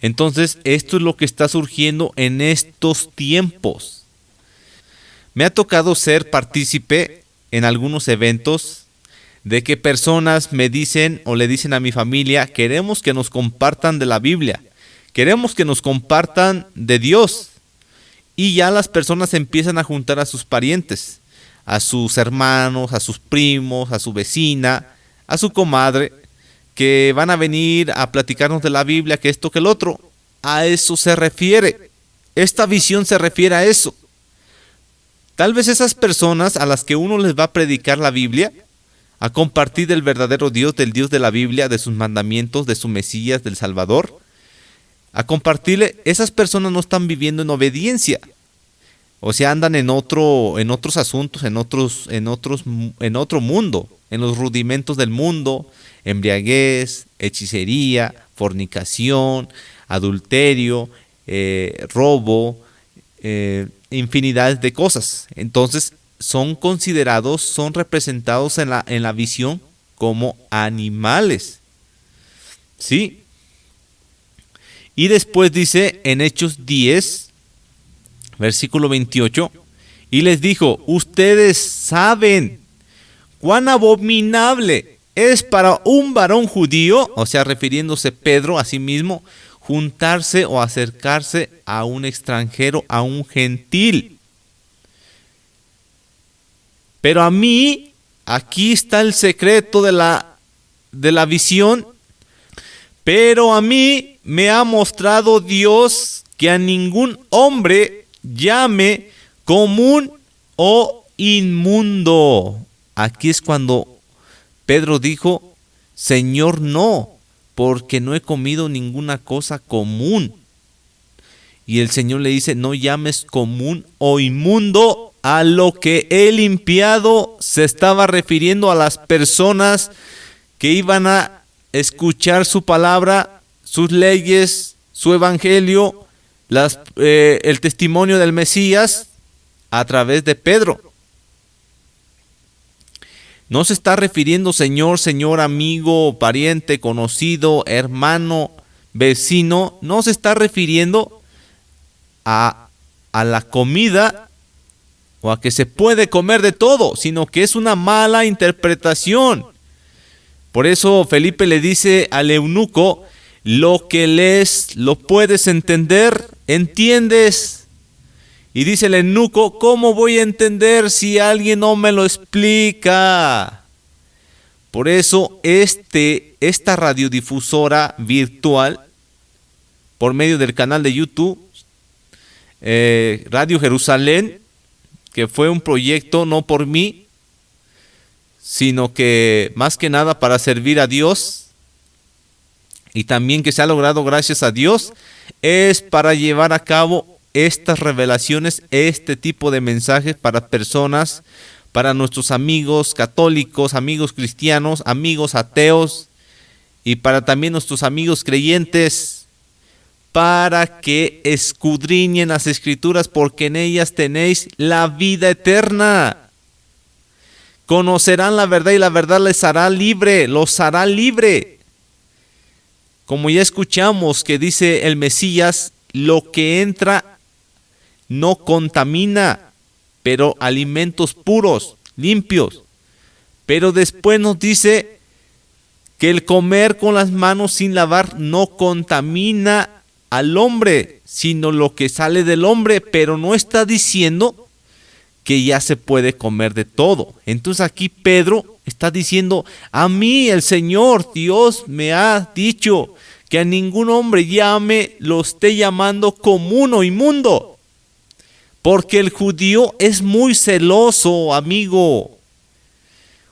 Entonces, esto es lo que está surgiendo en estos tiempos. Me ha tocado ser partícipe en algunos eventos de que personas me dicen o le dicen a mi familia: queremos que nos compartan de la Biblia, queremos que nos compartan de Dios. Y ya las personas empiezan a juntar a sus parientes, a sus hermanos, a sus primos, a su vecina, a su comadre, que van a venir a platicarnos de la Biblia, que esto, que el otro. A eso se refiere. Esta visión se refiere a eso. Tal vez esas personas a las que uno les va a predicar la Biblia, a compartir del verdadero Dios, del Dios de la Biblia, de sus mandamientos, de su Mesías, del Salvador, a compartirle, esas personas no están viviendo en obediencia. O sea, andan en otros asuntos, en otro mundo, en los rudimentos del mundo, embriaguez, hechicería, fornicación, adulterio, robo, infinidades de cosas. Entonces, son considerados, son representados en la visión como animales. ¿Sí? Y después dice en Hechos 10, versículo 28, y les dijo: ustedes saben cuán abominable es para un varón judío, o sea, refiriéndose Pedro a sí mismo, juntarse o acercarse a un extranjero, a un gentil. Pero a mí, aquí está el secreto de la visión. Pero a mí me ha mostrado Dios que a ningún hombre llame común o inmundo. Aquí es cuando Pedro dijo, Señor, no, porque no he comido ninguna cosa común. Y el Señor le dice, no llames común o inmundo a lo que he limpiado. Se estaba refiriendo a las personas que iban a escuchar su palabra, sus leyes, su evangelio, el testimonio del Mesías a través de Pedro. No se está refiriendo señor, amigo, pariente, conocido, hermano, vecino. No se está refiriendo a la comida o a que se puede comer de todo, sino que es una mala interpretación. Por eso Felipe le dice al eunuco, lo que lees, ¿lo puedes entender? ¿Entiendes? Y dice el eunuco, ¿cómo voy a entender si alguien no me lo explica? Por eso esta radiodifusora virtual, por medio del canal de YouTube, Radio Jerusalén, que fue un proyecto no por mí, sino que más que nada para servir a Dios, y también que se ha logrado gracias a Dios, es para llevar a cabo estas revelaciones, este tipo de mensajes para personas, para nuestros amigos católicos, amigos cristianos, amigos ateos y para también nuestros amigos creyentes, para que escudriñen las Escrituras porque en ellas tenéis la vida eterna. Conocerán la verdad y la verdad les hará libre, los hará libre. Como ya escuchamos que dice el Mesías, lo que entra no contamina, pero alimentos puros, limpios. Pero después nos dice que el comer con las manos sin lavar no contamina al hombre, sino lo que sale del hombre, pero no está diciendo que ya se puede comer de todo. Entonces aquí Pedro está diciendo, a mí el Señor Dios me ha dicho que a ningún hombre lo esté llamando común o inmundo. Porque el judío es muy celoso, amigo.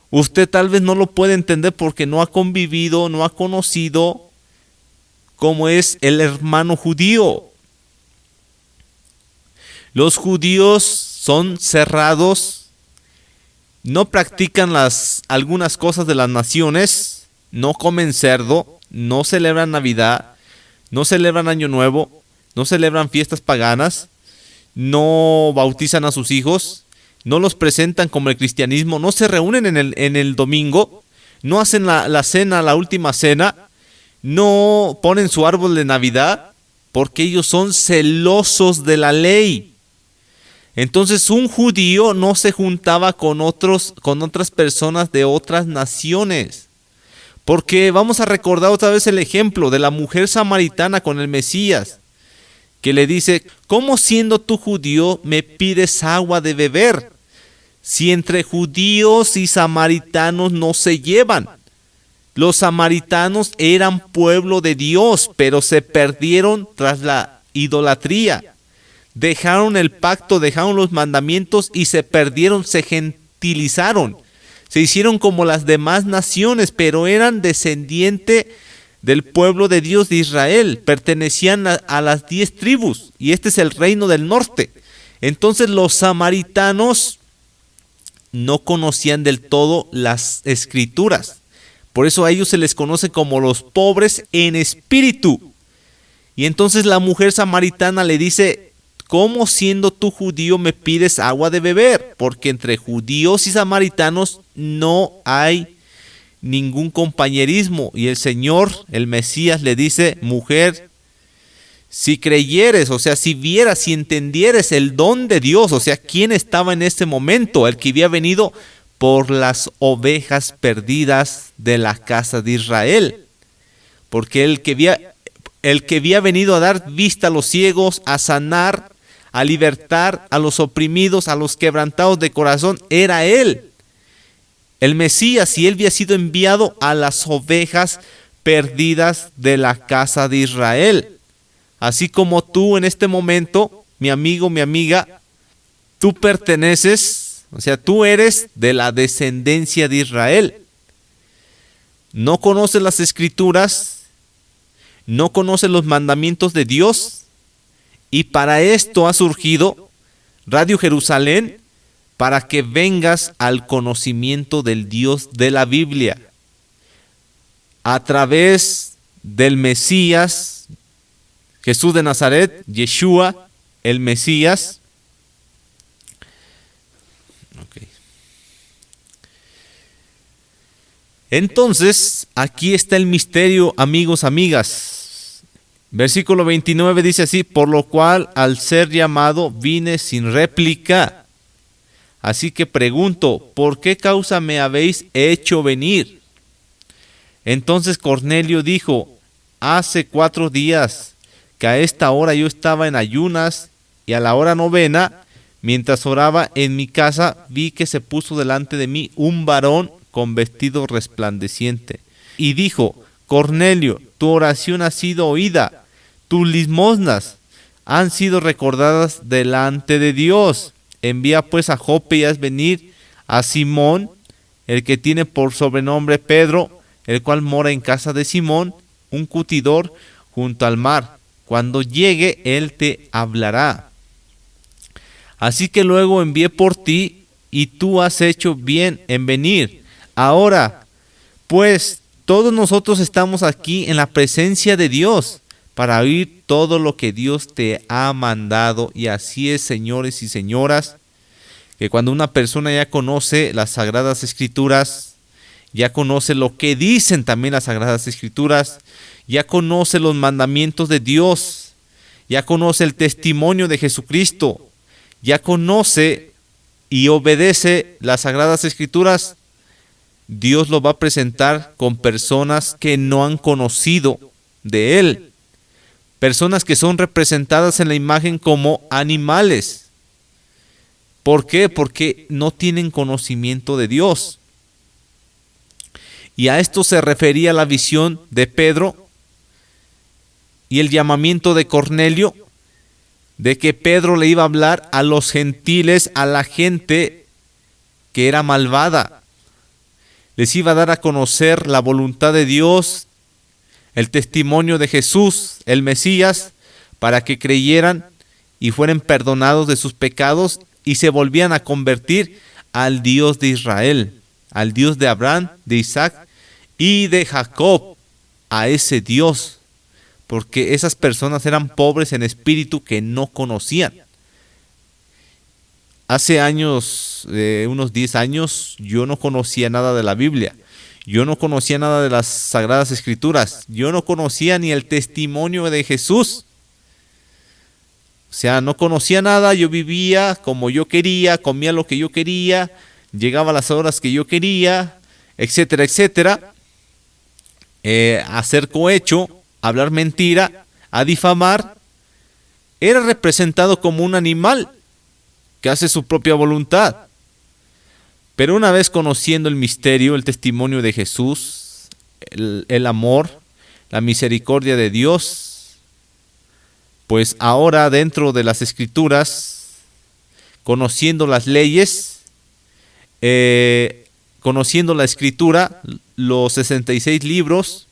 Usted tal vez no lo puede entender porque no ha convivido, no ha conocido cómo es el hermano judío. Los judíos son cerrados, no practican algunas cosas de las naciones, no comen cerdo, no celebran Navidad, no celebran Año Nuevo, no celebran fiestas paganas, no bautizan a sus hijos, no los presentan como el cristianismo, no se reúnen en el domingo, no hacen la cena, la última cena, no ponen su árbol de Navidad, porque ellos son celosos de la ley. Entonces un judío no se juntaba con otras personas de otras naciones. Porque vamos a recordar otra vez el ejemplo de la mujer samaritana con el Mesías, que le dice, ¿cómo siendo tú judío me pides agua de beber? Si entre judíos y samaritanos no se llevan. Los samaritanos eran pueblo de Dios, pero se perdieron tras la idolatría. Dejaron el pacto, dejaron los mandamientos y se perdieron, se gentilizaron. Se hicieron como las demás naciones, pero eran descendientes del pueblo de Dios de Israel. Pertenecían a las 10 tribus y este es el reino del norte. Entonces los samaritanos no conocían del todo las escrituras. Por eso a ellos se les conoce como los pobres en espíritu. Y entonces la mujer samaritana le dice, ¿cómo siendo tú judío me pides agua de beber? Porque entre judíos y samaritanos no hay ningún compañerismo. Y el Señor, el Mesías, le dice, mujer, si creyeres, o sea, si vieras, si entendieres el don de Dios, o sea, quién estaba en este momento, el que había venido por las ovejas perdidas de la casa de Israel. Porque el que el que había venido a dar vista a los ciegos, a sanar, a libertar a los oprimidos, a los quebrantados de corazón, era Él, el Mesías, y Él había sido enviado a las ovejas perdidas de la casa de Israel. Así como tú en este momento, mi amigo, mi amiga, tú perteneces, o sea, tú eres de la descendencia de Israel. No conoces las Escrituras, no conoces los mandamientos de Dios, y para esto ha surgido Radio Jerusalén, para que vengas al conocimiento del Dios de la Biblia, a través del Mesías, Jesús de Nazaret, Yeshua, el Mesías. Okay. Entonces, aquí está el misterio, amigos, amigas. Versículo 29 dice así: por lo cual, al ser llamado, vine sin réplica. Así que pregunto, ¿por qué causa me habéis hecho venir? Entonces Cornelio dijo: hace 4 días que a esta hora yo estaba en ayunas, y a la hora 9, mientras oraba en mi casa, vi que se puso delante de mí un varón con vestido resplandeciente, y dijo: Cornelio, tu oración ha sido oída, tus limosnas han sido recordadas delante de Dios. Envía pues a Jope y haz venir a Simón, el que tiene por sobrenombre Pedro, el cual mora en casa de Simón, un curtidor junto al mar. Cuando llegue, él te hablará. Así que luego envié por ti, y tú has hecho bien en venir. Ahora, pues, todos nosotros estamos aquí en la presencia de Dios, para oír todo lo que Dios te ha mandado. Y así es, señores y señoras, que cuando una persona ya conoce las Sagradas Escrituras, ya conoce lo que dicen también las Sagradas Escrituras, ya conoce los mandamientos de Dios, ya conoce el testimonio de Jesucristo, ya conoce y obedece las Sagradas Escrituras, Dios lo va a presentar con personas que no han conocido de Él. Personas que son representadas en la imagen como animales. ¿Por qué? Porque no tienen conocimiento de Dios. Y a esto se refería la visión de Pedro y el llamamiento de Cornelio, de que Pedro le iba a hablar a los gentiles, a la gente que era malvada. Les iba a dar a conocer la voluntad de Dios, el testimonio de Jesús, el Mesías, para que creyeran y fueran perdonados de sus pecados y se volvían a convertir al Dios de Israel, al Dios de Abraham, de Isaac y de Jacob, a ese Dios, porque esas personas eran pobres en espíritu que no conocían. Hace años, unos 10 años, yo no conocía nada de la Biblia. Yo no conocía nada de las Sagradas Escrituras. Yo no conocía ni el testimonio de Jesús. O sea, no conocía nada. Yo vivía como yo quería, comía lo que yo quería, llegaba a las horas que yo quería, etcétera, etcétera. Hacer cohecho, hablar mentira, a difamar. Era representado como un animal que hace su propia voluntad. Pero una vez conociendo el misterio, el testimonio de Jesús, el amor, la misericordia de Dios, pues ahora dentro de las Escrituras, conociendo las leyes, conociendo la Escritura, los 66 libros,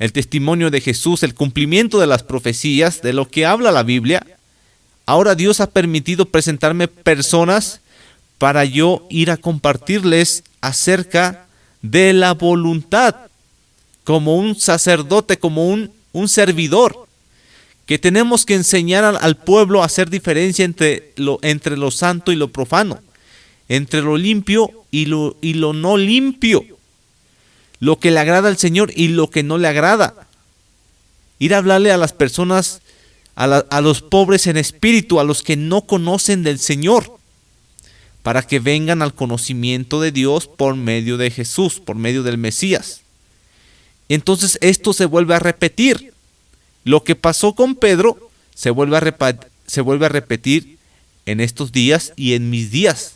el testimonio de Jesús, el cumplimiento de las profecías, de lo que habla la Biblia, ahora Dios ha permitido presentarme personas para yo ir a compartirles acerca de la voluntad, como un sacerdote, como un servidor, que tenemos que enseñar al pueblo a hacer diferencia entre lo santo y lo profano, entre lo limpio y lo no limpio, lo que le agrada al Señor y lo que no le agrada. Ir a hablarle a las personas, a los pobres en espíritu, a los que no conocen del Señor, para que vengan al conocimiento de Dios por medio de Jesús, por medio del Mesías. Entonces esto se vuelve a repetir. lo que pasó con Pedro se vuelve a repetir en estos días y en mis días.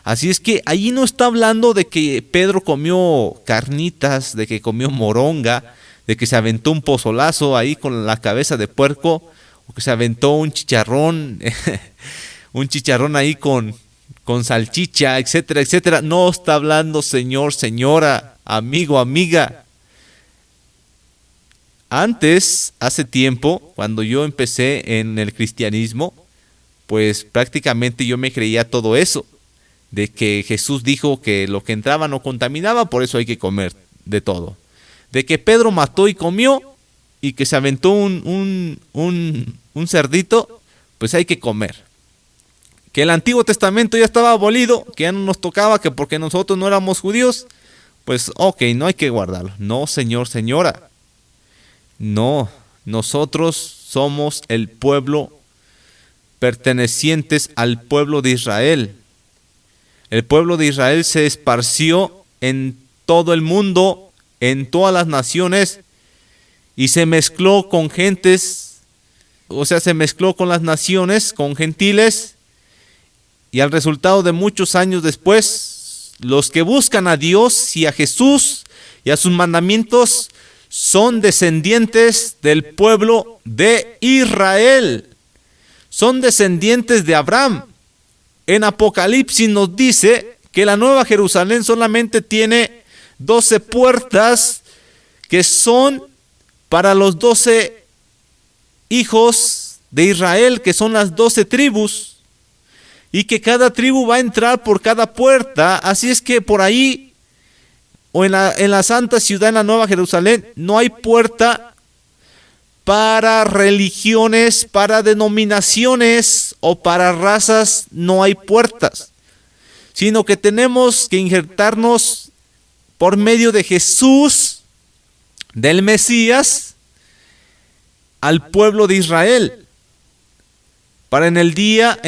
Así es que allí no está hablando de que Pedro comió carnitas, de que comió moronga, de que se aventó un pozolazo ahí con la cabeza de puerco, o que se aventó un chicharrón, un chicharrón ahí con salchicha, etcétera, etcétera. No está hablando, señor, señora, amigo, amiga. Antes, hace tiempo, cuando yo empecé en el cristianismo, pues prácticamente yo me creía todo eso, de que Jesús dijo que lo que entraba no contaminaba, por eso hay que comer de todo. De que Pedro mató y comió, y que se aventó un cerdito, pues hay que comer. Que el Antiguo Testamento ya estaba abolido, que ya no nos tocaba, que porque nosotros no éramos judíos, pues ok, no hay que guardarlo. No, señor, señora. No, nosotros somos el pueblo pertenecientes al pueblo de Israel. El pueblo de Israel se esparció en todo el mundo, en todas las naciones, y se mezcló con gentes, o sea, se mezcló con las naciones, con gentiles, y al resultado de muchos años después, los que buscan a Dios y a Jesús y a sus mandamientos son descendientes del pueblo de Israel. Son descendientes de Abraham. En Apocalipsis nos dice que la Nueva Jerusalén solamente tiene 12 puertas que son para los 12 hijos de Israel, que son las 12 tribus, y que cada tribu va a entrar por cada puerta. Así es que por ahí, o en la santa ciudad, en la Nueva Jerusalén, no hay puerta para religiones, para denominaciones o para razas, no hay puertas, sino que tenemos que injertarnos por medio de Jesús, del Mesías, al pueblo de Israel, para en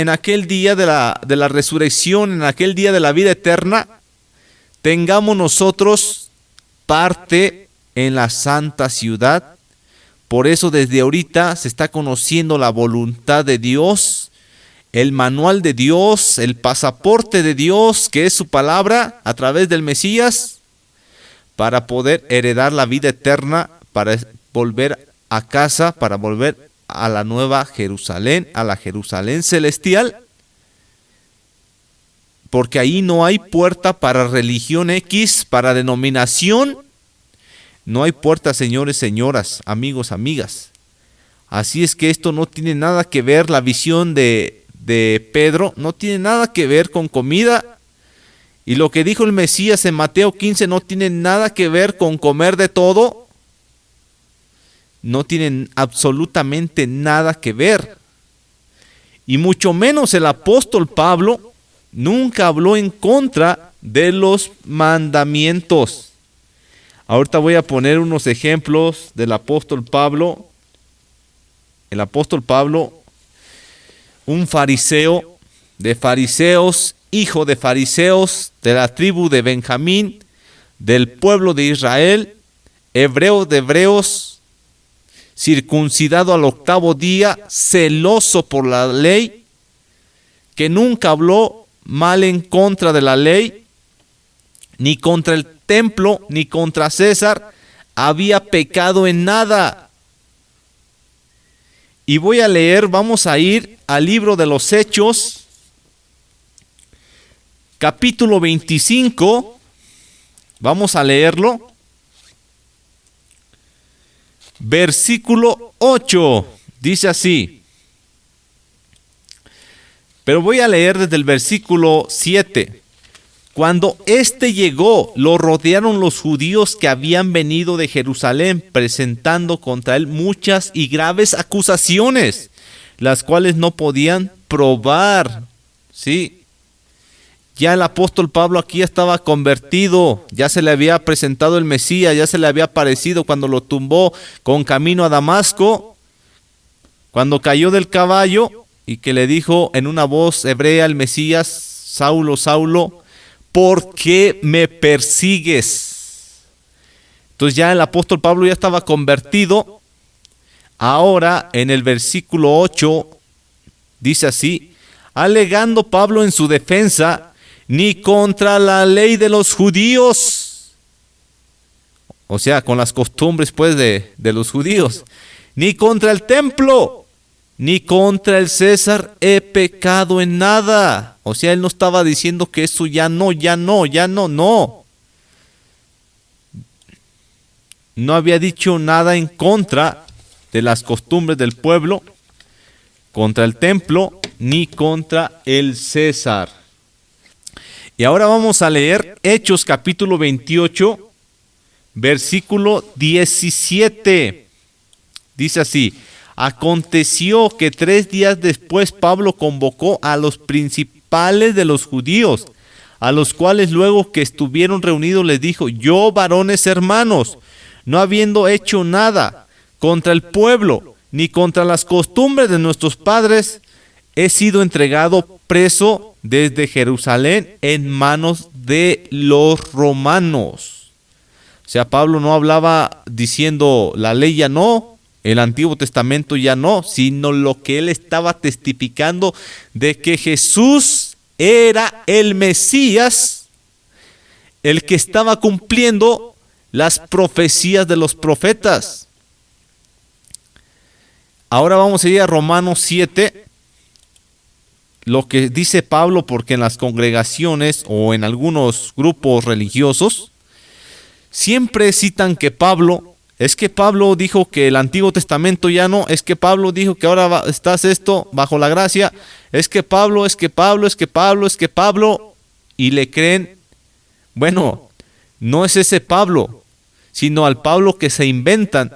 aquel día de la resurrección, en aquel día de la vida eterna, tengamos nosotros parte en la santa ciudad. Por eso desde ahorita se está conociendo la voluntad de Dios, el manual de Dios, el pasaporte de Dios, que es su palabra a través del Mesías, para poder heredar la vida eterna, para volver a casa, para volver a la nueva Jerusalén, a la Jerusalén celestial, porque ahí no hay puerta para religión X, para denominación. No hay puerta, señores, señoras, amigos, amigas. Así es que esto no tiene nada que ver, la visión de Pedro, no tiene nada que ver con comida. Y lo que dijo el Mesías en Mateo 15 no tiene nada que ver con comer de todo. No tienen absolutamente nada que ver. Y mucho menos el apóstol Pablo nunca habló en contra de los mandamientos. Ahorita voy a poner unos ejemplos del apóstol Pablo. El apóstol Pablo, un fariseo de fariseos, hijo de fariseos, de la tribu de Benjamín, del pueblo de Israel, hebreo de hebreos, circuncidado al 8º día, celoso por la ley, que nunca habló mal en contra de la ley, ni contra el templo, ni contra César, había pecado en nada. Y voy a leer, vamos a ir al libro de los Hechos, capítulo 25, vamos a leerlo. Versículo 8, dice así. Pero voy a leer desde el versículo 7. Cuando éste llegó, lo rodearon los judíos que habían venido de Jerusalén, presentando contra él muchas y graves acusaciones, las cuales no podían probar. Sí. Ya el apóstol Pablo aquí estaba convertido, ya se le había presentado el Mesías, ya se le había aparecido cuando lo tumbó con camino a Damasco, cuando cayó del caballo y que le dijo en una voz hebrea al Mesías: Saulo, Saulo, ¿por qué me persigues? Entonces ya el apóstol Pablo ya estaba convertido Ahora, en el versículo 8, dice así: alegando Pablo en su defensa, ni contra la ley de los judíos, o sea, con las costumbres pues de los judíos, ni contra el templo, ni contra el César he pecado en nada. O sea, él no estaba diciendo que eso ya no. No había dicho nada en contra de las costumbres del pueblo, contra el templo, ni contra el César. Y ahora vamos a leer Hechos capítulo 28, versículo 17. Dice así: aconteció que 3 días después Pablo convocó a los principales de los judíos, a los cuales luego que estuvieron reunidos les dijo: yo, varones hermanos, no habiendo hecho nada contra el pueblo, ni contra las costumbres de nuestros padres, he sido entregado preso desde Jerusalén en manos de los romanos. O sea, Pablo no hablaba diciendo la ley ya no, el Antiguo Testamento ya no, sino lo que él estaba testificando de que Jesús era el Mesías, el que estaba cumpliendo las profecías de los profetas. Ahora vamos a ir a Romanos 7, lo que dice Pablo, porque en las congregaciones o en algunos grupos religiosos siempre citan que Pablo dijo que el Antiguo Testamento ya no, es que Pablo dijo que ahora estás esto bajo la gracia, es que Pablo, y le creen. Bueno, no es ese Pablo, sino al Pablo que se inventan,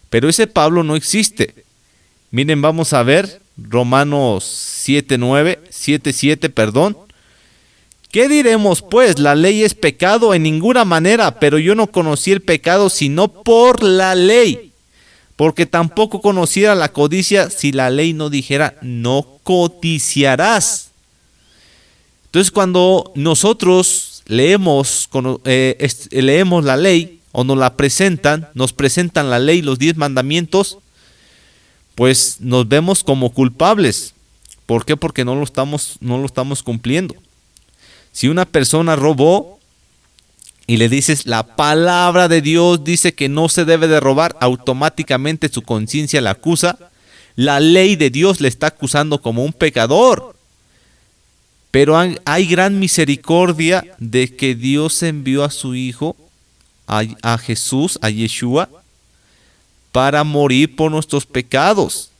pero ese Pablo no existe. Miren, vamos a ver Romanos 7:7, perdón. ¿Qué diremos pues? ¿La ley es pecado? En ninguna manera, pero yo no conocí el pecado sino por la ley, porque tampoco conociera la codicia si la ley no dijera no codiciarás. Entonces, cuando nosotros leemos la ley o nos presentan la ley, los 10 mandamientos, pues nos vemos como culpables. ¿Por qué? Porque no lo estamos cumpliendo. Si una persona robó y le dices la palabra de Dios dice que no se debe de robar, automáticamente su conciencia la acusa. La ley de Dios le está acusando como un pecador. Pero hay gran misericordia de que Dios envió a su Hijo, a Jesús, a Yeshua, para morir por nuestros pecados.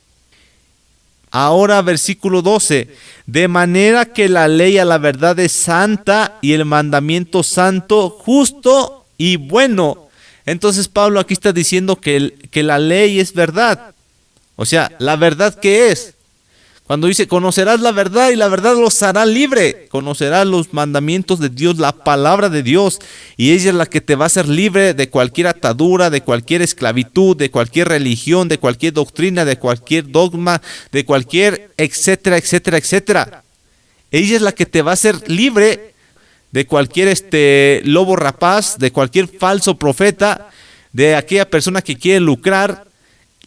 Ahora versículo 12, de manera que la ley a la verdad es santa y el mandamiento santo, justo y bueno. Entonces Pablo aquí está diciendo que la ley es verdad. O sea, ¿la verdad qué es? Cuando dice, conocerás la verdad y la verdad los hará libre. Conocerás los mandamientos de Dios, la palabra de Dios. Y ella es la que te va a hacer libre de cualquier atadura, de cualquier esclavitud, de cualquier religión, de cualquier doctrina, de cualquier dogma, de cualquier etcétera, etcétera, etcétera. Ella es la que te va a hacer libre de cualquier lobo rapaz, de cualquier falso profeta, de aquella persona que quiere lucrar.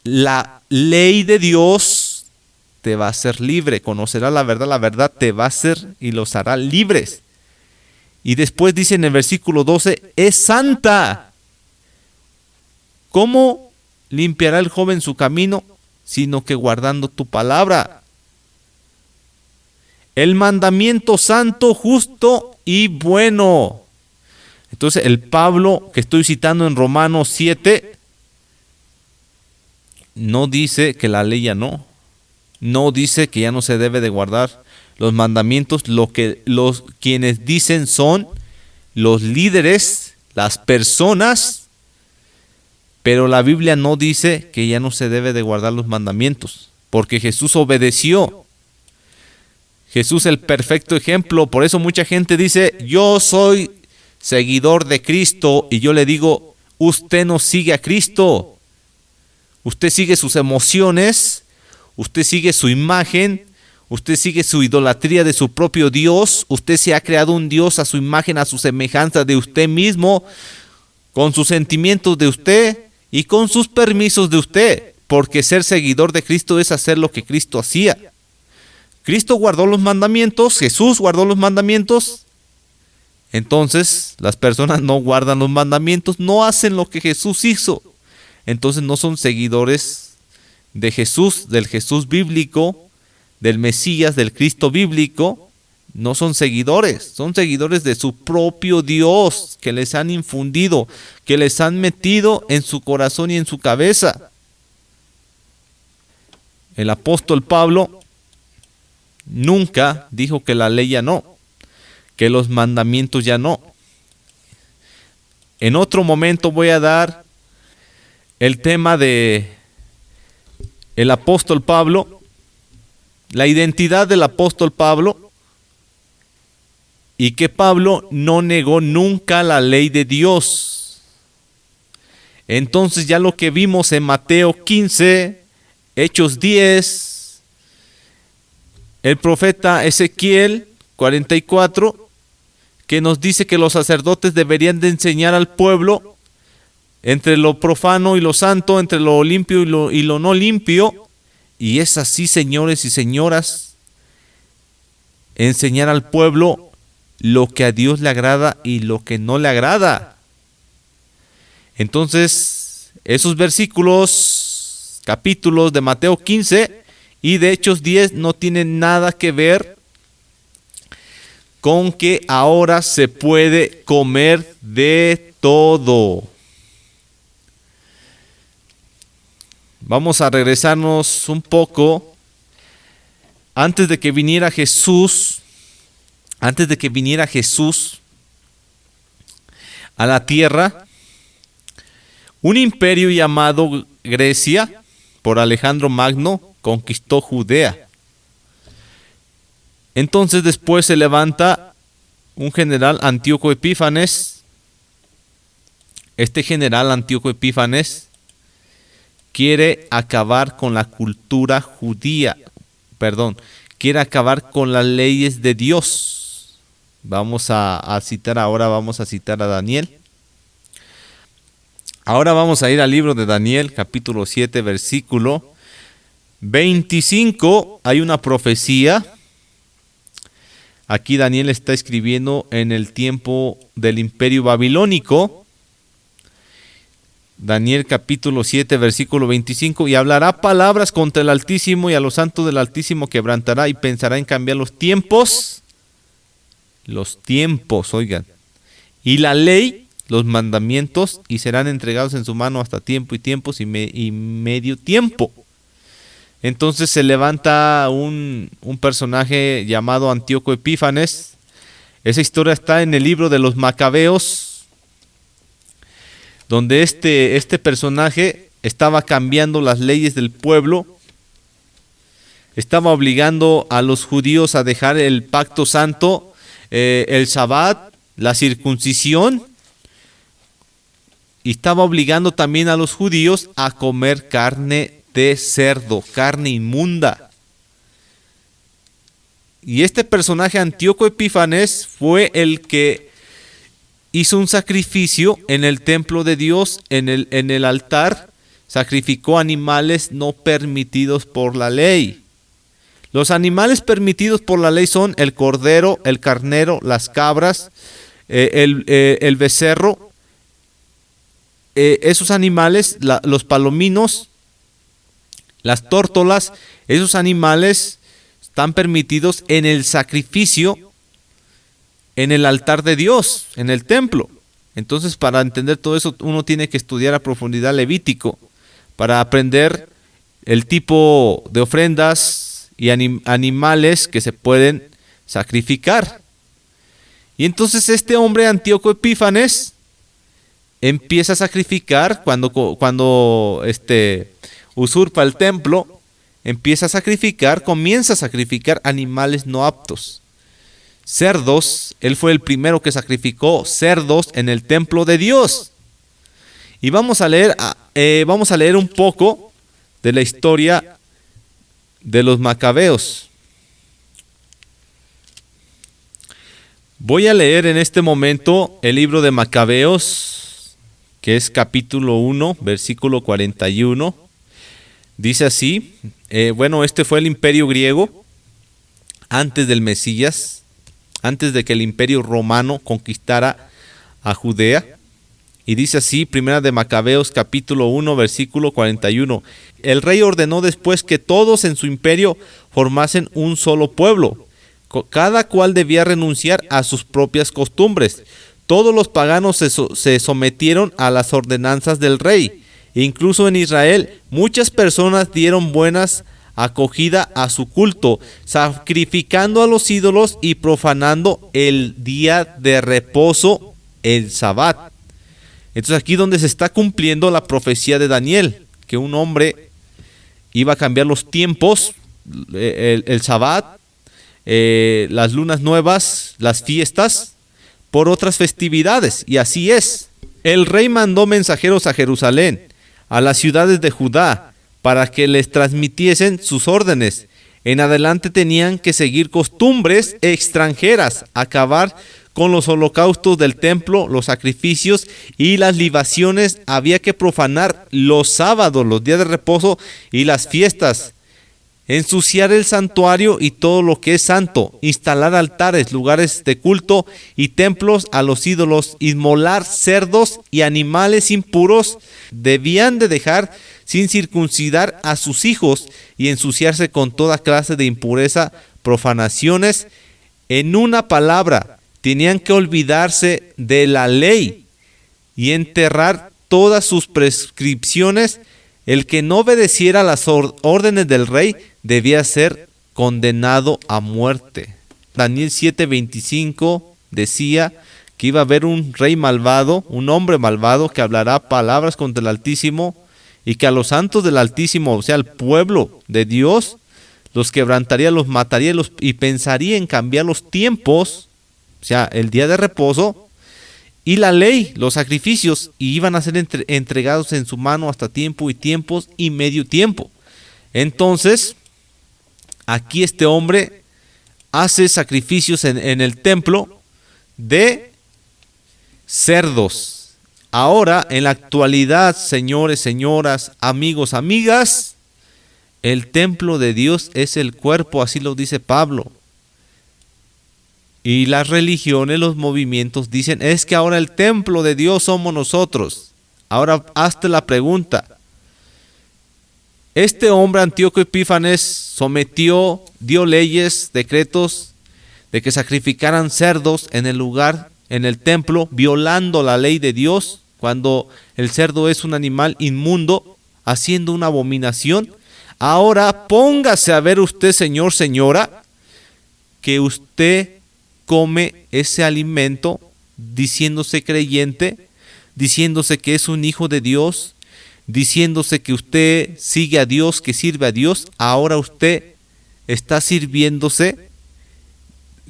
La ley de Dios te va a hacer libre, conocerá la verdad te va a hacer y los hará libres. Y después dice en el versículo 12, es santa. ¿Cómo limpiará el joven su camino? Sino que guardando tu palabra. El mandamiento santo, justo y bueno. Entonces el Pablo que estoy citando en Romanos 7, no dice que la ley ya no. No dice que ya no se debe de guardar los mandamientos. Quienes dicen son los líderes, las personas, pero la Biblia no dice que ya no se debe de guardar los mandamientos, porque Jesús obedeció. Jesús el perfecto ejemplo. Por eso mucha gente dice, yo soy seguidor de Cristo, y yo le digo, usted no sigue a Cristo. Usted sigue sus emociones. Usted sigue su imagen, usted sigue su idolatría de su propio Dios, usted se ha creado un Dios a su imagen, a su semejanza de usted mismo, con sus sentimientos de usted y con sus permisos de usted. porque ser seguidor de Cristo es hacer lo que Cristo hacía. Cristo guardó los mandamientos, Jesús guardó los mandamientos. Entonces, las personas no guardan los mandamientos, no hacen lo que Jesús hizo. Entonces no son seguidores de Jesús, del Jesús bíblico, del Mesías, del Cristo bíblico. No son seguidores de su propio Dios que les han infundido, que les han metido en su corazón y en su cabeza. El apóstol Pablo nunca dijo que la ley ya no, que los mandamientos ya no. En otro momento voy a dar el tema de el apóstol Pablo, la identidad del apóstol Pablo, y que Pablo no negó nunca la ley de Dios. Entonces ya lo que vimos en Mateo 15, Hechos 10, el profeta Ezequiel 44, que nos dice que los sacerdotes deberían de enseñar al pueblo entre lo profano y lo santo, entre lo limpio y lo no limpio. Y es así, señores y señoras, enseñar al pueblo lo que a Dios le agrada y lo que no le agrada. Entonces, esos versículos, capítulos de Mateo 15 y de Hechos 10 no tienen nada que ver con que ahora se puede comer de todo. Vamos a regresarnos un poco. Antes de que viniera Jesús a la tierra, un imperio llamado Grecia, por Alejandro Magno, conquistó Judea. Entonces después se levanta un general, Antíoco Epífanes. Este general, Antíoco Epífanes, quiere acabar con la cultura judía, quiere acabar con las leyes de Dios. Vamos a citar a Daniel. Ahora vamos a ir al libro de Daniel, capítulo 7, versículo 25. Hay una profecía. Aquí Daniel está escribiendo en el tiempo del imperio babilónico. Daniel capítulo 7, versículo 25. Y hablará palabras contra el Altísimo, y a los santos del Altísimo quebrantará, y pensará en cambiar los tiempos, oigan, y la ley, los mandamientos, y serán entregados en su mano hasta tiempo y tiempos y medio tiempo. Entonces se levanta un personaje llamado Antíoco Epífanes. Esa historia está en el libro de los Macabeos, donde este personaje estaba cambiando las leyes del pueblo, estaba obligando a los judíos a dejar el pacto santo, el Sabbat, la circuncisión, y estaba obligando también a los judíos a comer carne de cerdo, carne inmunda. Y este personaje, Antíoco Epífanes, fue el que hizo un sacrificio en el templo de Dios, en el altar. Sacrificó animales no permitidos por la ley. Los animales permitidos por la ley son el cordero, el carnero, las cabras, el becerro. Esos animales, los palominos, las tórtolas, esos animales están permitidos en el sacrificio, en el altar de Dios, en el templo. Entonces, para entender todo eso, uno tiene que estudiar a profundidad Levítico, para aprender el tipo de ofrendas y animales que se pueden sacrificar. Y entonces este hombre, Antíoco Epífanes, empieza a sacrificar cuando usurpa el templo, comienza a sacrificar animales no aptos. Cerdos, él fue el primero que sacrificó cerdos en el templo de Dios. Y vamos a leer un poco de la historia de los Macabeos. Voy a leer en este momento el libro de Macabeos, que es capítulo 1, versículo 41. Dice así, este fue el imperio griego antes del Mesías, antes de que el imperio romano conquistara a Judea. Y dice así, Primera de Macabeos capítulo 1 versículo 41. El rey ordenó después que todos en su imperio formasen un solo pueblo. Cada cual debía renunciar a sus propias costumbres. Todos los paganos se sometieron a las ordenanzas del rey. Incluso en Israel, muchas personas dieron buenas acogida a su culto, sacrificando a los ídolos y profanando el día de reposo, el Sabbat. Entonces aquí donde se está cumpliendo la profecía de Daniel, que un hombre iba a cambiar los tiempos, el Sabbat, las lunas nuevas, las fiestas, por otras festividades, y así es. El rey mandó mensajeros a Jerusalén, a las ciudades de Judá, para que les transmitiesen sus órdenes. En adelante tenían que seguir costumbres extranjeras, acabar con los holocaustos del templo, los sacrificios y las libaciones. Había que profanar los sábados, los días de reposo y las fiestas, ensuciar el santuario y todo lo que es santo, instalar altares, lugares de culto y templos a los ídolos, inmolar cerdos y animales impuros. Debían de dejar sin circuncidar a sus hijos y ensuciarse con toda clase de impureza, profanaciones. En una palabra, tenían que olvidarse de la ley y enterrar todas sus prescripciones. El que no obedeciera las órdenes del rey debía ser condenado a muerte. Daniel 7:25 decía que iba a haber un rey malvado, un hombre malvado que hablará palabras contra el Altísimo y que a los santos del Altísimo, o sea, al pueblo de Dios, los quebrantaría, los mataría y pensaría en cambiar los tiempos, o sea, el día de reposo, y la ley, los sacrificios, y iban a ser entregados en su mano hasta tiempo y tiempos y medio tiempo. Entonces, aquí este hombre hace sacrificios en el templo de cerdos. Ahora, en la actualidad, señores, señoras, amigos, amigas, el templo de Dios es el cuerpo, así lo dice Pablo. Y las religiones, los movimientos dicen, es que ahora el templo de Dios somos nosotros. Ahora hazte la pregunta. Este hombre, Antíoco Epífanes, dio leyes, decretos de que sacrificaran cerdos en el lugar, en el templo, violando la ley de Dios, cuando el cerdo es un animal inmundo, haciendo una abominación. Ahora póngase a ver usted, señor, señora, que usted come ese alimento diciéndose creyente, diciéndose que es un hijo de Dios, diciéndose que usted sigue a Dios, que sirve a Dios. Ahora usted está sirviéndose,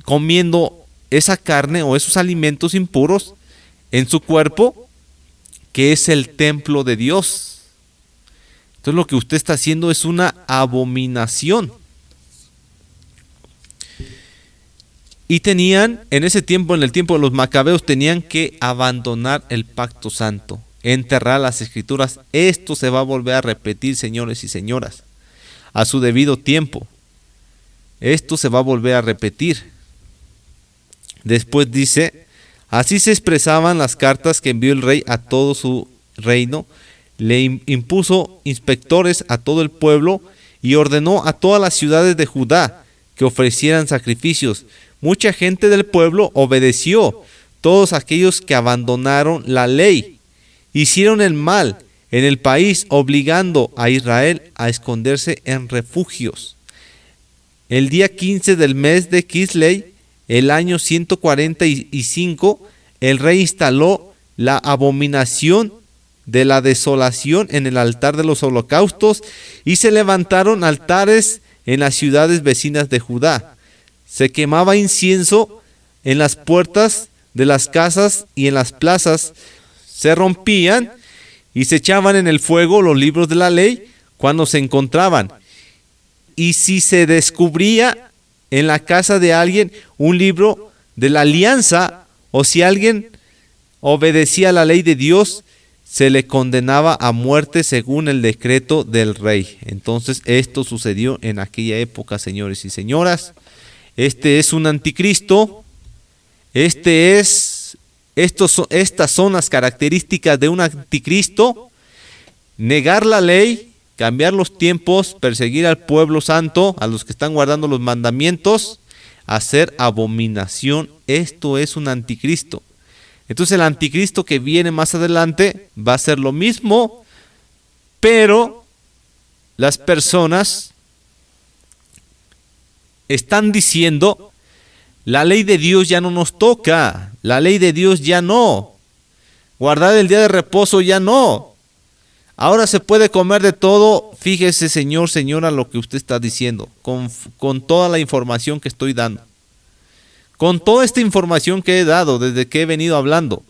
comiendo esa carne o esos alimentos impuros en su cuerpo, que es el templo de Dios. Entonces lo que usted está haciendo es una abominación. Y tenían, en ese tiempo, en el tiempo de los macabeos, tenían que abandonar el pacto santo, enterrar las escrituras. Esto se va a volver a repetir, señores y señoras, a su debido tiempo. Esto se va a volver a repetir. Después dice, así se expresaban las cartas que envió el rey a todo su reino. Le impuso inspectores a todo el pueblo y ordenó a todas las ciudades de Judá que ofrecieran sacrificios. Mucha gente del pueblo obedeció. Todos aquellos que abandonaron la ley hicieron el mal en el país, obligando a Israel a esconderse en refugios. El día 15 del mes de Quisley, el año 145, el rey instaló la abominación de la desolación en el altar de los holocaustos y se levantaron altares en las ciudades vecinas de Judá. Se quemaba incienso en las puertas de las casas y en las plazas. Se rompían y se echaban en el fuego los libros de la ley cuando se encontraban. Y si se descubría en la casa de alguien un libro de la alianza, o si alguien obedecía la ley de Dios, se le condenaba a muerte según el decreto del rey. Entonces esto sucedió en aquella época, señores y señoras. Este es un anticristo. Estas son las características de un anticristo: negar la ley, cambiar los tiempos, perseguir al pueblo santo, a los que están guardando los mandamientos, hacer abominación. Esto es un anticristo. Entonces el anticristo que viene más adelante va a ser lo mismo, pero las personas están diciendo: la ley de Dios ya no nos toca, la ley de Dios ya no, guardar el día de reposo ya no, ahora se puede comer de todo. Fíjese, señor, señora, lo que usted está diciendo, con toda la información que estoy dando, con toda esta información que he dado desde que he venido hablando,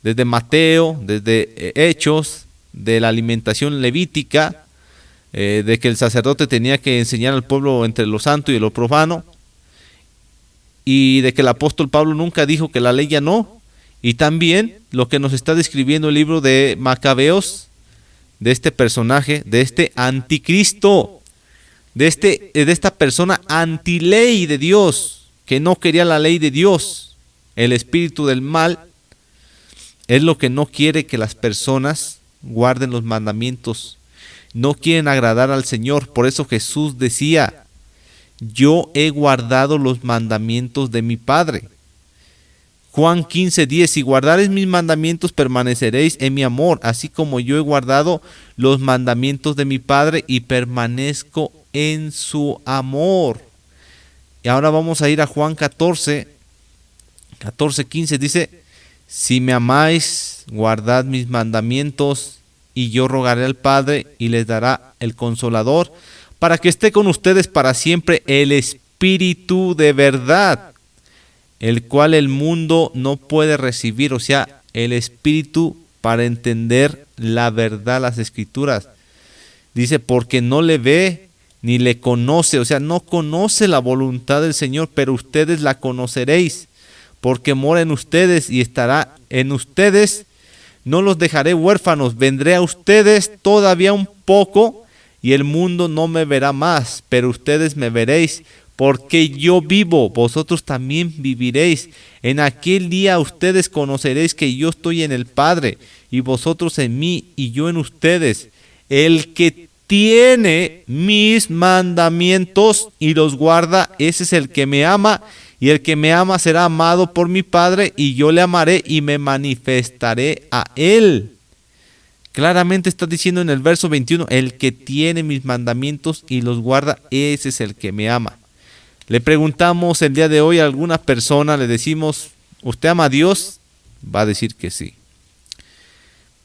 desde Mateo, desde Hechos, de la alimentación levítica, de que el sacerdote tenía que enseñar al pueblo entre lo santo y lo profano, y de que el apóstol Pablo nunca dijo que la ley ya no, y también lo que nos está describiendo el libro de Macabeos, de este personaje, de este anticristo, de esta persona antiley de Dios, que no quería la ley de Dios. El espíritu del mal es lo que no quiere que las personas guarden los mandamientos. No quieren agradar al Señor. Por eso Jesús decía: yo he guardado los mandamientos de mi Padre. Juan 15:10: si guardareis mis mandamientos, permaneceréis en mi amor, así como yo he guardado los mandamientos de mi Padre y permanezco en su amor. Y ahora vamos a ir a Juan 14:15, dice: si me amáis, guardad mis mandamientos, y yo rogaré al Padre, y les dará el Consolador, para que esté con ustedes para siempre, el Espíritu de verdad, el cual el mundo no puede recibir. O sea, el Espíritu para entender la verdad, las Escrituras. Dice: porque no le ve ni le conoce. O sea, no conoce la voluntad del Señor, pero ustedes la conoceréis, porque mora en ustedes y estará en ustedes. No los dejaré huérfanos, vendré a ustedes todavía un poco, y el mundo no me verá más, pero ustedes me veréis, porque yo vivo, vosotros también viviréis. En aquel día ustedes conoceréis que yo estoy en el Padre, y vosotros en mí, y yo en ustedes. El que tiene mis mandamientos y los guarda, ese es el que me ama, y el que me ama será amado por mi Padre, y yo le amaré y me manifestaré a él. Claramente está diciendo en el verso 21, el que tiene mis mandamientos y los guarda, ese es el que me ama. Le preguntamos el día de hoy a alguna persona, le decimos: ¿usted ama a Dios? Va a decir que sí.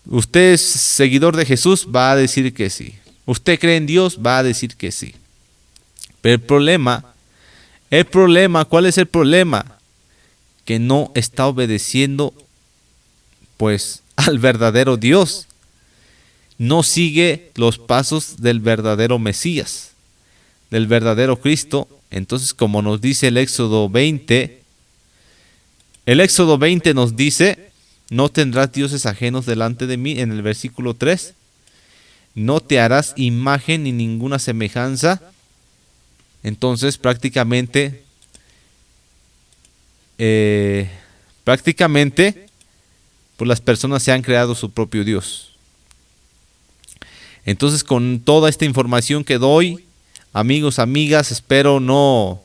¿Usted es seguidor de Jesús? Va a decir que sí. ¿Usted cree en Dios? Va a decir que sí. Pero el problema, ¿cuál es el problema? Que no está obedeciendo pues al verdadero Dios. No sigue los pasos del verdadero Mesías, del verdadero Cristo. Entonces, como nos dice el Éxodo 20 nos dice: no tendrás dioses ajenos delante de mí, en el versículo 3. No te harás imagen ni ninguna semejanza. Entonces, prácticamente, pues las personas se han creado su propio Dios. Entonces, con toda esta información que doy, amigos, amigas, espero no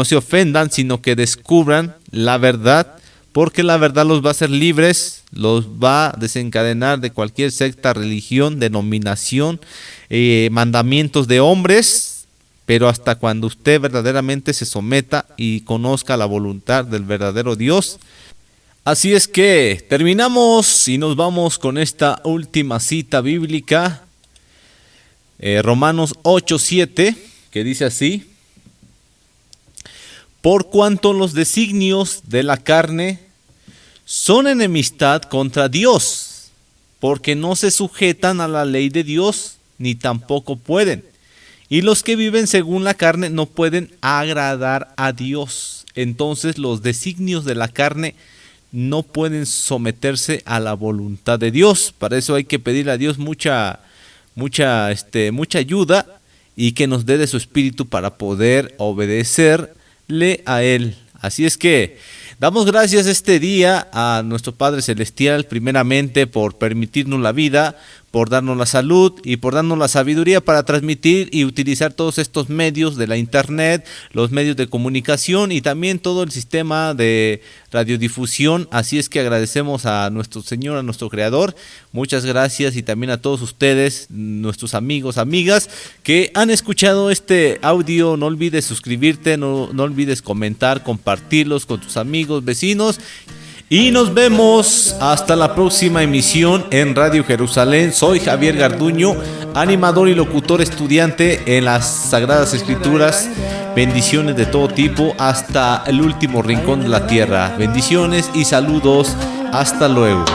se ofendan, sino que descubran la verdad, porque la verdad los va a hacer libres, los va a desencadenar de cualquier secta, religión, denominación, mandamientos de hombres, pero hasta cuando usted verdaderamente se someta y conozca la voluntad del verdadero Dios. Así es que terminamos y nos vamos con esta última cita bíblica. Romanos 8:7, que dice así: por cuanto los designios de la carne son enemistad contra Dios, porque no se sujetan a la ley de Dios, ni tampoco pueden. Y los que viven según la carne no pueden agradar a Dios. Entonces los designios de la carne no pueden someterse a la voluntad de Dios. Para eso hay que pedirle a Dios mucha ayuda y que nos dé de su espíritu para poder obedecerle a Él. Así es que damos gracias este día a nuestro Padre Celestial, primeramente por permitirnos la vida, por darnos la salud y por darnos la sabiduría para transmitir y utilizar todos estos medios de la internet, los medios de comunicación y también todo el sistema de radiodifusión. Así es que agradecemos a nuestro Señor, a nuestro Creador. Muchas gracias, y también a todos ustedes, nuestros amigos, amigas, que han escuchado este audio. No olvides suscribirte, no olvides comentar, compartirlos con tus amigos, vecinos. Y nos vemos hasta la próxima emisión en Radio Jerusalén. Soy Javier Garduño, animador y locutor estudiante en las Sagradas Escrituras. Bendiciones de todo tipo hasta el último rincón de la tierra. Bendiciones y saludos. Hasta luego.